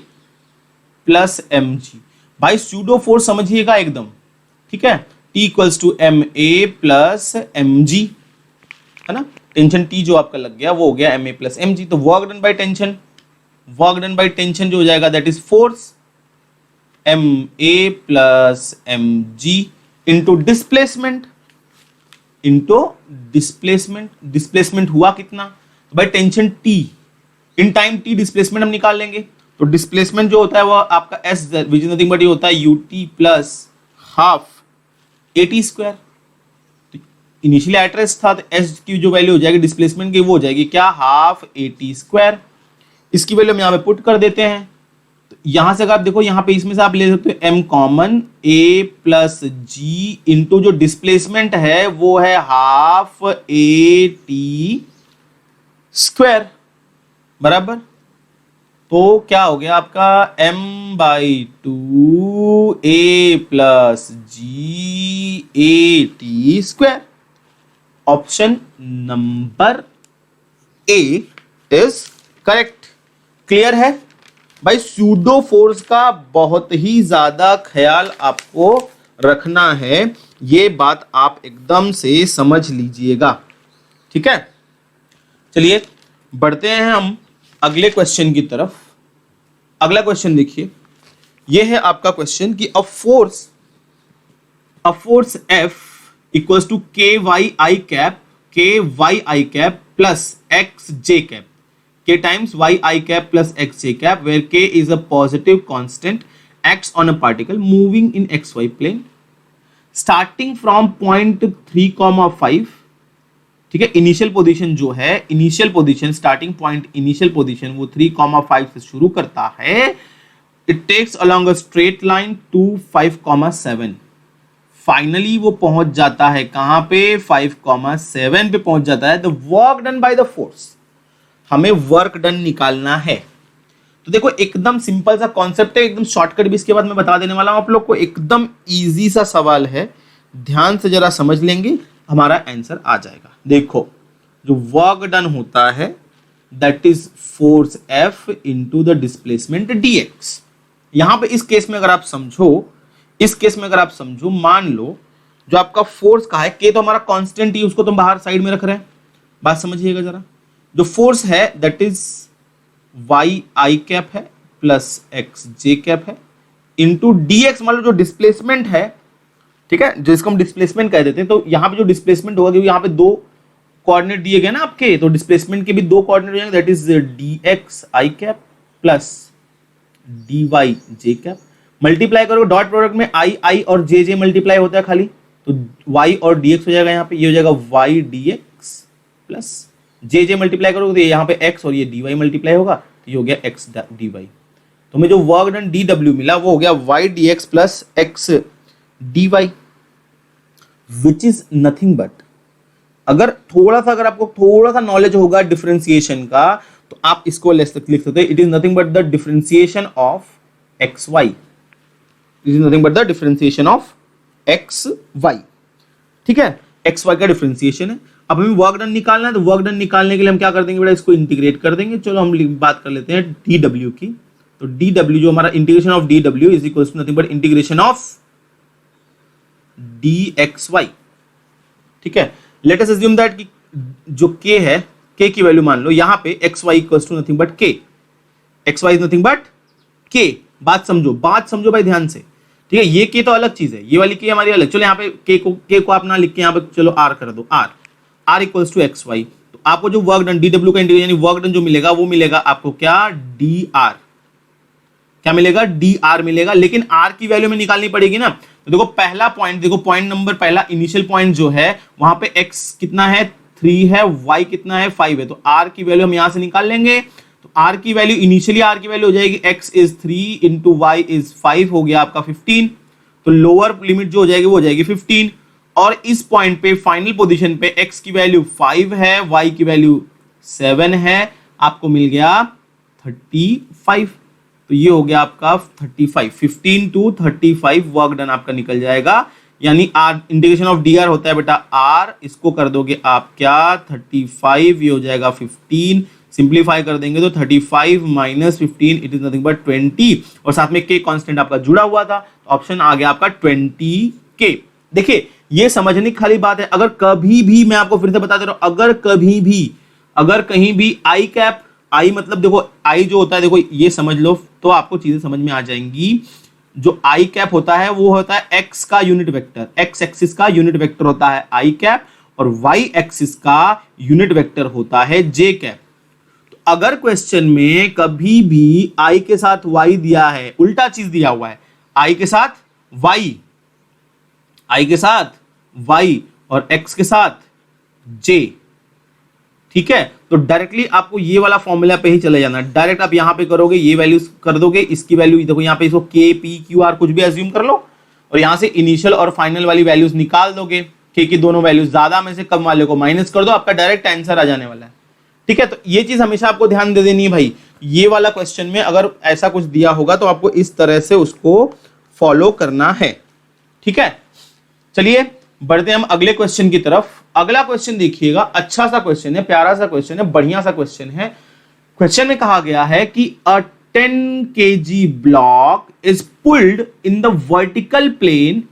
प्लस mg। भाई स्यूडो फोर्स समझिएगा एकदम, ठीक है, t equals to ma plus mg, है ना, टेंशन t जो आपका लग गया वो हो गया ma प्लस mg। तो वर्क डन बाय टेंशन जो हो जाएगा that is force ma plus mg into displacement हुआ कितना, तो भाई टेंशन t इन टाइम t डिस्प्लेसमेंट हम निकाल लेंगे, तो डिस्प्लेसमेंट जो होता है वो आपका s which is nothing but ये होता है ut plus half at square. तो इनिशियली एट रेस्ट था, तो s की जो वैल्यू हो जाएगी डिस्प्लेसमेंट की वो हो जाएगी क्या, हाफ at स्क्वायर। इसकी वैल्यू हम यहाँ पे पुट कर देते हैं, तो यहां से अगर आप देखो, यहां पे इसमें से आप ले सकते हो m common, a plus g into जो डिस्प्लेसमेंट है वो है हाफ at स्क्वायर, बराबर। तो क्या हो गया आपका m/2 a plus g at square. Option number A is correct. Clear है भाई, स्यूडो फोर्स का बहुत ही ज्यादा ख्याल आपको रखना है, ये बात आप एकदम से समझ लीजिएगा, ठीक है। चलिए बढ़ते हैं हम अगले क्वेश्चन की तरफ। अगला क्वेश्चन देखिए, यह है आपका क्वेश्चन कि a force F equals to KYI cap plus XJ cap, K times yi cap plus xj cap, where k is a positive constant acts on a particle moving in xy plane starting from point 3,5। ठीक है, initial position जो है, initial position, starting point initial position वो 3,5 से शुरू करता है, it takes along a straight line to 5,7। Finally वो पहुंच जाता है कहां पे, 5,7 पे पहुंच जाता है। The work done by the force, हमें वर्क डन निकालना है। तो देखो एकदम सिंपल सा कॉन्सेप्ट है, एकदम शॉर्टकट भी इसके बाद मैं बता देने वाला हूं आप लोग को, एकदम इजी सा सवाल है, ध्यान से जरा समझ लेंगे हमारा आंसर आ जाएगा। देखो जो वर्क डन होता है that is force F into the displacement dx। यहां पे इस केस में अगर आप समझो, मान लो जो आपका फोर्स का है, k तो हमारा कांस्टेंट ही, उसको तो बाहर साइड में रख रहे हैं, बात समझिएगा जरा। जो फोर्स है दैट इज yi कैप है प्लस xj कैप है इंटू dx, मान लो जो डिस्प्लेसमेंट है, ठीक है, जो इसको हम डिस्प्लेसमेंट कह देते हैं, तो यहां पे जो डिस्प्लेसमेंट होगा, क्योंकि यहां पे दो कोऑर्डिनेट दिए गए ना आपके, तो डिस्प्लेसमेंट के भी दो कोऑर्डिनेट हो जाएंगे, that is dx i cap plus dy j cap. Multiply करोगे डॉट प्रोडक्ट में i और j मल्टीप्लाई होता है खाली, तो y और dx हो जाएगा, यहां पे ये हो जाएगा y dx प्लस जे मल्टीप्लाई करोगे तो यहाँ पे x और ये dy मल्टीप्लाई होगा, तो ये हो गया x dy। तो हमें जो वर्क डन dw मिला वो हो गया y dx plus x dy। Which is nothing but, अगर आपको थोड़ा सा नॉलेज होगा डिफरेंशिएशन का, तो आप इसको लिख सकते हैं, it is nothing but the differentiation of X Y, it is nothing but the differentiation of X Y. ठीक है, एक्स वाई का डिफरेंशिएशन है। अब हमें वर्क डन निकालना है, तो वर्क डन निकालने के लिए हम क्या कर देंगे बेटा, इसको इंटीग्रेट कर देंगे। चलो हम बात कर लेते हैं डी डब्ल्यू की। तो डी डब्ल्यू जो हमारा integration of D W is equal to nothing but integration of D X Y. ठीक है, लेट अस अज्यूम दैट कि जो k है, k की वैल्यू मान लो यहां पे X Y equals to nothing but k, X Y is nothing but k। बात समझो भाई ध्यान से। ठीक है, ये k तो अलग चीज है, ये वाली k हमारी अलग। चलो यहाँ पे k को आप ना लिख के यहाँ पे चलो r कर दो, r equals to X Y. तो आपको जो वर्क डन डी डब्ल्यू का इंटीग्रेशन यानी वर्क डन जो मिलेगा वो मिलेगा आपको क्या, डी आर। क्या मिलेगा, डी आर मिलेगा। लेकिन r की वैल्यू में निकालनी पड़ेगी ना। तो देखो पहला पॉइंट, देखो पॉइंट नंबर पहला इनिशियल पॉइंट जो है वहां पे x कितना है 3 है, y कितना है 5 है। तो r की वैल्यू हम यहां से निकाल लेंगे। तो r की वैल्यू इनिशियली r की वैल्यू हो जाएगी x is 3 into Y is 5, हो गया आपका 15। तो लोअर लिमिट जो हो जाएगी वो हो जाएगी 15। और इस पॉइंट पे फाइनल पोजीशन पे x की वैल्यू 5 है, y की वैल्यू 7 है, आपको मिल गया 35। तो ये हो गया आपका 35, 15 टू 35 वर्क डन आपका निकल जाएगा। यानी R integration of D R होता है बेटा आर, इसको कर दोगे आप क्या 35, ये हो जाएगा 15, सिंप्लीफाई कर देंगे तो 35 minus 15 it is nothing but 20, और साथ में के कांस्टेंट आपका जुड़ा हुआ था, तो ऑप्शन आ गया आपका 20 के। देखिए ये समझने की खाली बात है। अगर कभी भी, मैं आपको फिर से बता दे रहा हूं, अगर कहीं भी आई कैप, आई मतलब देखो आई जो होता है, देखो ये समझ लो तो आपको चीजें समझ में आ जाएंगी। जो आई कैप होता है वो होता है एक्स का यूनिट वेक्टर, एक्स एक्सिस का यूनिट वेक्टर होता है आई कैप, और वाई एक्सिस का यूनिट वेक्टर होता है जे कैप। तो अगर क्वेश्चन में कभी भी आई के साथ वाई दिया है, उल्टा चीज दिया हुआ है, आई के साथ वाई और एक्स के साथ जे, ठीक है, तो डायरेक्टली आपको ये वाला फॉर्मूला पे ही चले जाना। डायरेक्ट आप यहां पे करोगे, ये वैल्यूज कर दोगे, इसकी वैल्यू देखो यहां पे इसको के पी क्यू आर कुछ भी अज्यूम कर लो, और यहां से इनिशियल और फाइनल वाली वैल्यूज निकाल दोगे। के की दोनों वैल्यूज ज्यादा में से कम वाले को माइनस कर दो, आपका डायरेक्ट आंसर आ जाने वाला है। ठीक है, तो ये चीज हमेशा आपको ध्यान दे देनी है भाई। ये वाला क्वेश्चन में अगर ऐसा कुछ दिया होगा तो आपको इस तरह से उसको फॉलो करना है। ठीक है, चलिए बढ़ते हैं हम अगले क्वेश्चन की तरफ। अगला क्वेश्चन देखिएगा, अच्छा सा क्वेश्चन है, प्यारा सा क्वेश्चन है, बढ़िया सा क्वेश्चन है। क्वेश्चन में कहा गया है कि a 10 kg block is pulled in the vertical plane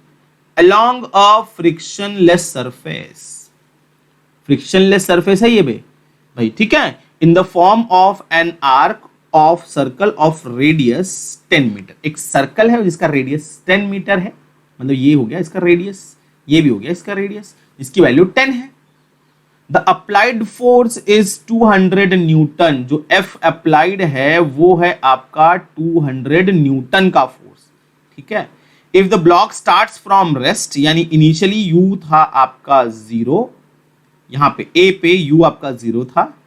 along a frictionless surface। Frictionless surface है ये भाई, ठीक है, in the form of an arc of circle of radius 10 metre. एक सर्कल है जिसका रेडियस 10 मीटर है, मतलब ये हो गया इसका रेडियस, ये भी हो गया इसका रेडियस, जिसकी वैल्यू 10 है। The applied force is 200 Newton. जो एफ अप्लाइड है वो है आपका 200 न्यूटन का फोर्स। ठीक है, if the block starts from rest, यानी इनिशियली यू था आपका 0, यहां पे ए पे यू आपका 0 था।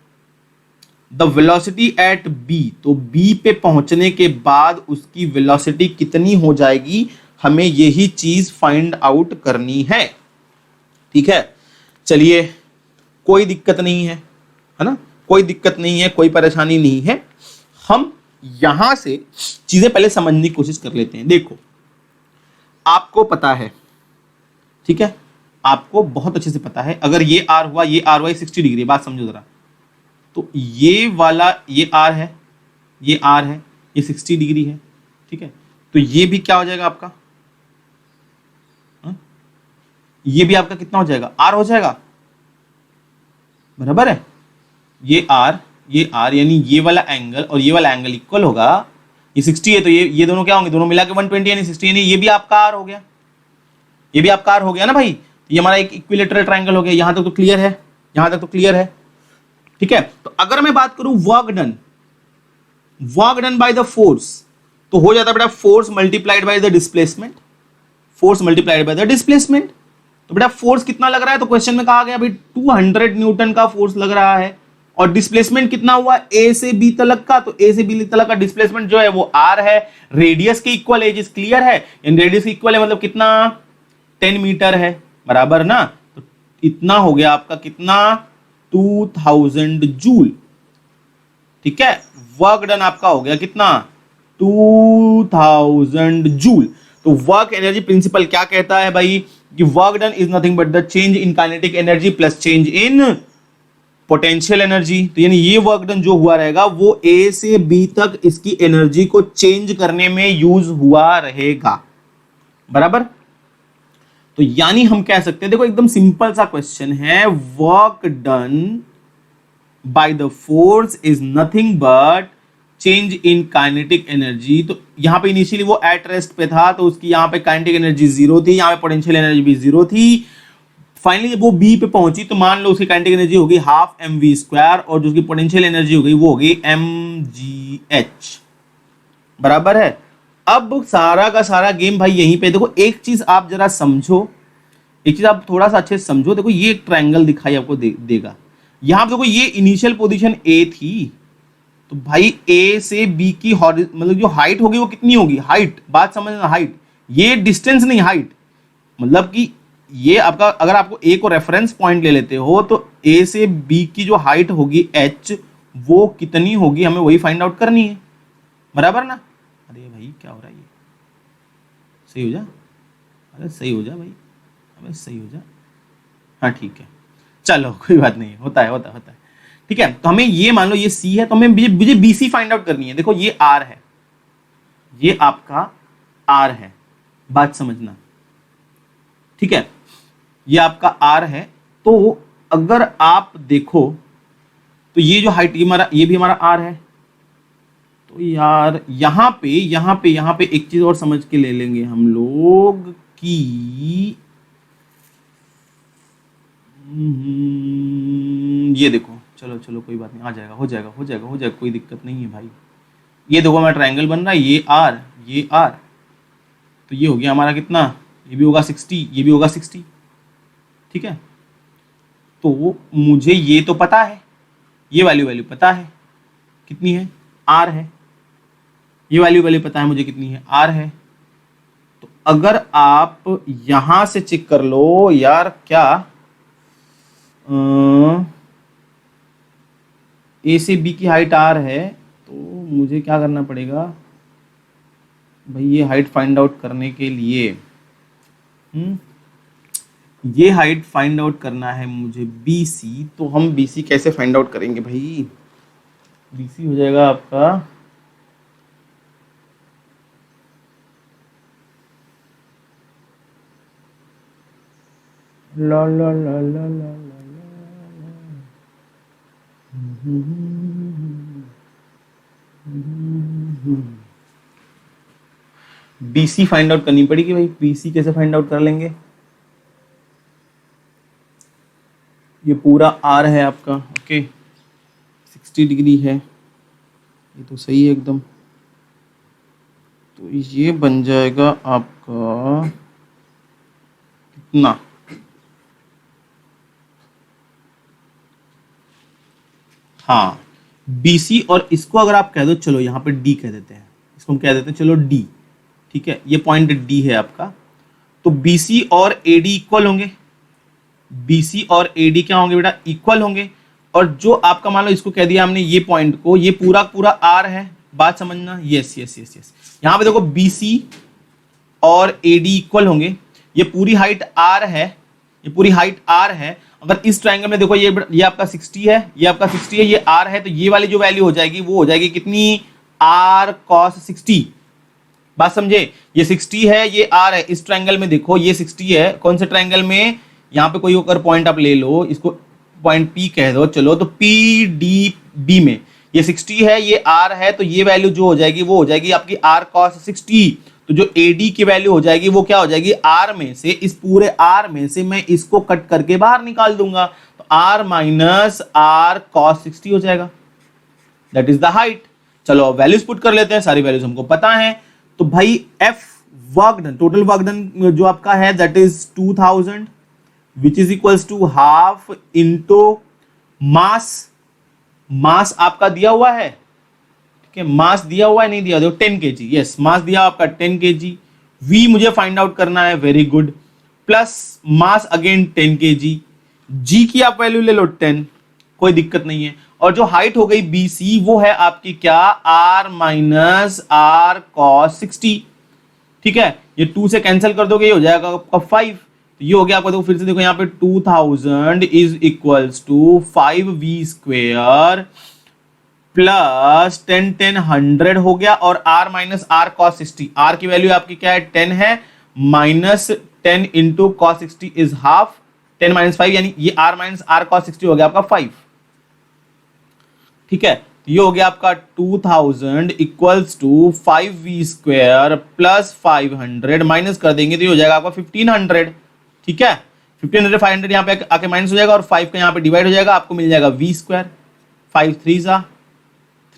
द वेलोसिटी एट बी, तो बी पे पहुंचने के बाद उसकी वेलोसिटी कितनी हो जाएगी, हमें यही चीज फाइंड आउट करनी है। ठीक है, चलिए कोई दिक्कत नहीं है ना, कोई दिक्कत नहीं है, कोई परेशानी नहीं है। हम यहां से चीजें पहले समझने की कोशिश कर लेते हैं। देखो आपको पता है, ठीक है, आपको बहुत अच्छे से पता है, अगर ये आर हुआ, ये आर हुआ 60 डिग्री, बात समझो जरा। तो ये वाला ये आर है, ये आर है, ये 60 डिग्री है। ठीक है, तो ये भी क्या हो जाएगा आपका, ये भी आपका कितना हो जाएगा, आर हो जाएगा, बराबर है। ये आर यानी ये वाला एंगल और ये वाला एंगल इक्वल होगा। ये 60 है तो ये दोनों क्या होंगे, दोनों मिला के 120 यानी 60, यानी ये भी आपका आर हो गया, ये भी आपका आर हो गया ना भाई। ये हमारा एक इक्विलेटरल ट्रायंगल हो गया। यहां तक तो क्लियर है, यहां तक तो क्लियर है। ठीक है, तो अगर मैं बात करूं work done by the force, तो हो जाता है बेटा force multiplied by the displacement, force multiplied by the displacement. तो बेटा फोर्स कितना लग रहा है, तो क्वेश्चन में कहा गया भाई 200 न्यूटन का फोर्स लग रहा है, और डिस्प्लेसमेंट कितना हुआ ए से बी तलक का, तो ए से बी तलक का डिस्प्लेसमेंट जो है वो आर है, रेडियस के इक्वल है, जिस क्लियर है, इन रेडियस के इक्वल है, मतलब कितना 10 मीटर है, बराबर ना। तो इतना हो गया आपका कितना 2000 जूल। ठीक है, वर्क डन आपका हो गया कितना 2000 जूल। तो वर्क एनर्जी प्रिंसिपल क्या कहता है भाई कि work done is nothing but the change in kinetic energy plus change in potential energy. तो यानी ये वर्क डन जो हुआ रहेगा वो ए से बी तक इसकी एनर्जी को चेंज करने में यूज हुआ रहेगा, बराबर। तो यानी हम कह सकते हैं, देखो एकदम सिंपल सा क्वेश्चन है, work done by the force is nothing but change in kinetic energy. तो यहां पे इनिशियली वो एट रेस्ट पे था तो उसकी यहां पे काइनेटिक एनर्जी जीरो थी, यहां पे पोटेंशियल एनर्जी भी जीरो थी। फाइनली जब वो बी पे पहुंची तो मान लो उसकी काइनेटिक एनर्जी होगी हाफ एम वी स्क्वायर और जो उसकी पोटेंशियल एनर्जी हो गई वो होगी एम जी एच, बराबर है। अब सारा का सारा गेम भाई यहीं पे देखो, एक चीज आप जरा समझो, एक चीज आप थोड़ा सा अच्छे से समझो। देखो ये एक ट्रायंगल दिखाई आपको देगा, यहां पे देखो ये इनिशियल पोजीशन ए थी, तो भाई ए से बी की मतलब जो हाइट होगी वो कितनी होगी, हाइट, बात समझना, हाइट, ये डिस्टेंस नहीं, हाइट। मतलब कि ये आपका, अगर आपको ए को रेफरेंस पॉइंट ले लेते हो तो ए से बी की जो हाइट होगी एच वो कितनी होगी हमें वही फाइंड आउट करनी है, बराबर ना। अरे भाई क्या हो रहा है, ये सही हो जा, अरे सही हो जा भाई, अबे सही हो जा, हाँ ठीक है, चलो कोई बात नहीं, होता है होता है होता है। ठीक है, तो हमें ये मान लो ये सी है तो हमें मुझे बीसी फाइंड आउट करनी है। देखो ये आर है, ये आपका आर है, बात समझना, ठीक है, ये आपका आर है। तो अगर आप देखो तो ये जो हाइट ये भी हमारा आर है। तो यार यहां पे एक चीज और समझ के ले लेंगे हम लोग कि ये देखो, चलो चलो कोई बात नहीं, आ जाएगा, हो जाएगा हो जाएगा हो जाएगा, कोई दिक्कत नहीं है भाई। ये देखो हमारा ट्रायंगल बन रहा है, ये आर ये आर, तो ये हो गया हमारा कितना, ये भी होगा 60, ये भी होगा 60, ठीक है। तो मुझे ये तो पता है, ये वैल्यू पता है कितनी है, आर है, ये वैल्यू पता है मुझे कितनी है, आर है। तो अगर आप यहां से चेक कर लो यार, क्या ए से बी की हाइट आर है, तो मुझे क्या करना पड़ेगा भाई, ये हाइट फाइंड आउट करने के लिए ये हाइट फाइंड आउट करना है मुझे BC। तो हम BC कैसे फाइंड आउट करेंगे भाई, BC हो जाएगा आपका ला ला ला ला ला BC फाइंड आउट करनी पड़ेगी भाई। BC कैसे फाइंड आउट कर लेंगे, ये पूरा R है आपका, ओके, 60 डिग्री है, ये तो सही है एकदम। तो ये बन जाएगा आपका कितना, हाँ BC, और इसको अगर आप कह दो, चलो यहाँ पे D कह देते हैं, इसको हम कह देते हैं चलो D, ठीक है, ये पॉइंट D है आपका। तो BC और AD इक्वल होंगे, BC और AD क्या होंगे बेटा, इक्वल होंगे। और जो आपका मान लो इसको कह दिया हमने, ये पॉइंट को, ये पूरा पूरा R है, बात समझना, यस यस यस यस। यहाँ पे देखो BC और AD इक्वल होंगे, ये पूरी हाइट R है, ये पूरी हाइट R है। अगर इस ट्रायंगल में देखो ये आपका 60 है, ये आपका 60 है, ये R है, तो ये वाली जो वैल्यू हो जाएगी वो हो जाएगी कितनी, R cos 60, बात समझे, ये 60 है, ये R है। इस ट्रायंगल में देखो ये 60 है, कौन से ट्रायंगल में, यहाँ पे कोई अगर पॉइंट आप ले लो, इसको पॉइंट P कह दो, चलो, तो PDB में ये 60 है, ये R है, तो ये वैल्यू जो हो जाएगी वो हो जाएगी आपकी R cos 60। तो जो AD की वैल्यू हो जाएगी वो क्या हो जाएगी, R में से, इस पूरे R में से मैं इसको कट करके बाहर निकाल दूंगा, तो R माइनस R cos 60 हो जाएगा, दैट इज द हाइट। चलो वैल्यूज पुट कर लेते हैं, सारी वैल्यूज हमको पता है। तो भाई F work done, total work done जो आपका है that is 2000 which is equals to half into mass, mass आपका दिया हुआ है, ठीक है, मास दिया हुआ है, नहीं दिया, देखो 10 kg, यस मास दिया आपका 10 kg। V मुझे फाइंड आउट करना है, very good. Plus mass again 10 kg, जी की आप वैल्यू ले लो 10, कोई दिक्कत नहीं है। और जो हाइट हो गई BC वो है आपकी क्या, R माइनस R cos 60, ठीक है। ये 2 से कैंसिल कर दोगे, ये हो जाएगा आपका 5। तो ये हो गया आपका, देखो फिर से देखो यहाँ पे 2000 is equals to 5v square plus 10 10 100 हो गया, और R minus R cos 60, R की वैल्यू आपकी क्या है 10 है, minus 10 into cos 60 is half, 10 minus 5 यानी ये R माइनस R cos 60 हो गया आपका 5, ठीक है। ये हो गया आपका 2000 equals to 5v square plus 500 minus कर देंगे तो ये हो जाएगा आपका 1500, ठीक है। 1500 500 यहाँ पे आके माइनस हो जाएगा और 5 का यहाँ पे डिवाइड हो जाएगा, आपको मिल जाएगा v स्क्वायर, 5 3 जा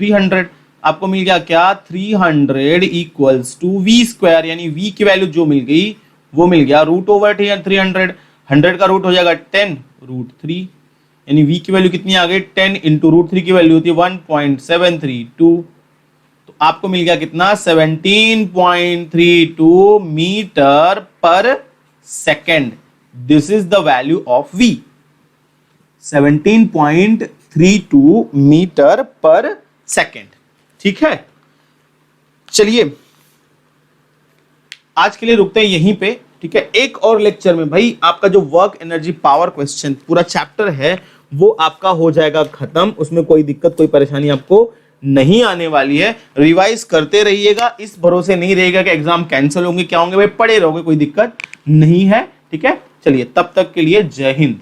300, आपको मिल गया क्या 300 इक्वल्स टू v स्क्वायर, यानी v की वैल्यू जो मिल गई वो मिल गया रूट ओवर 300, 100 का रूट हो जाएगा 10 रूट 3, यानी v की वैल्यू कितनी आ गई 10 इंटू रूट 3 की वैल्यू होती है 1.732, तो आपको मिल गया कितना 17.32 metre per second. This is the value of v, 17.32 metre per second, ठीक है। चलिए आज के लिए रुकते हैं यहीं पे, ठीक है। एक और लेक्चर में भाई आपका जो वर्क एनर्जी पावर क्वेश्चन पूरा चैप्टर है वो आपका हो जाएगा खत्म, उसमें कोई दिक्कत कोई परेशानी आपको नहीं आने वाली है। रिवाइज करते रहिएगा, इस भरोसे नहीं रहेगा कि एग्जाम कैंसिल होंगे क्या होंगे, भाई पढ़े रहोगे कोई दिक्कत नहीं है, ठीक है। चलिए तब तक के लिए जय हिंद।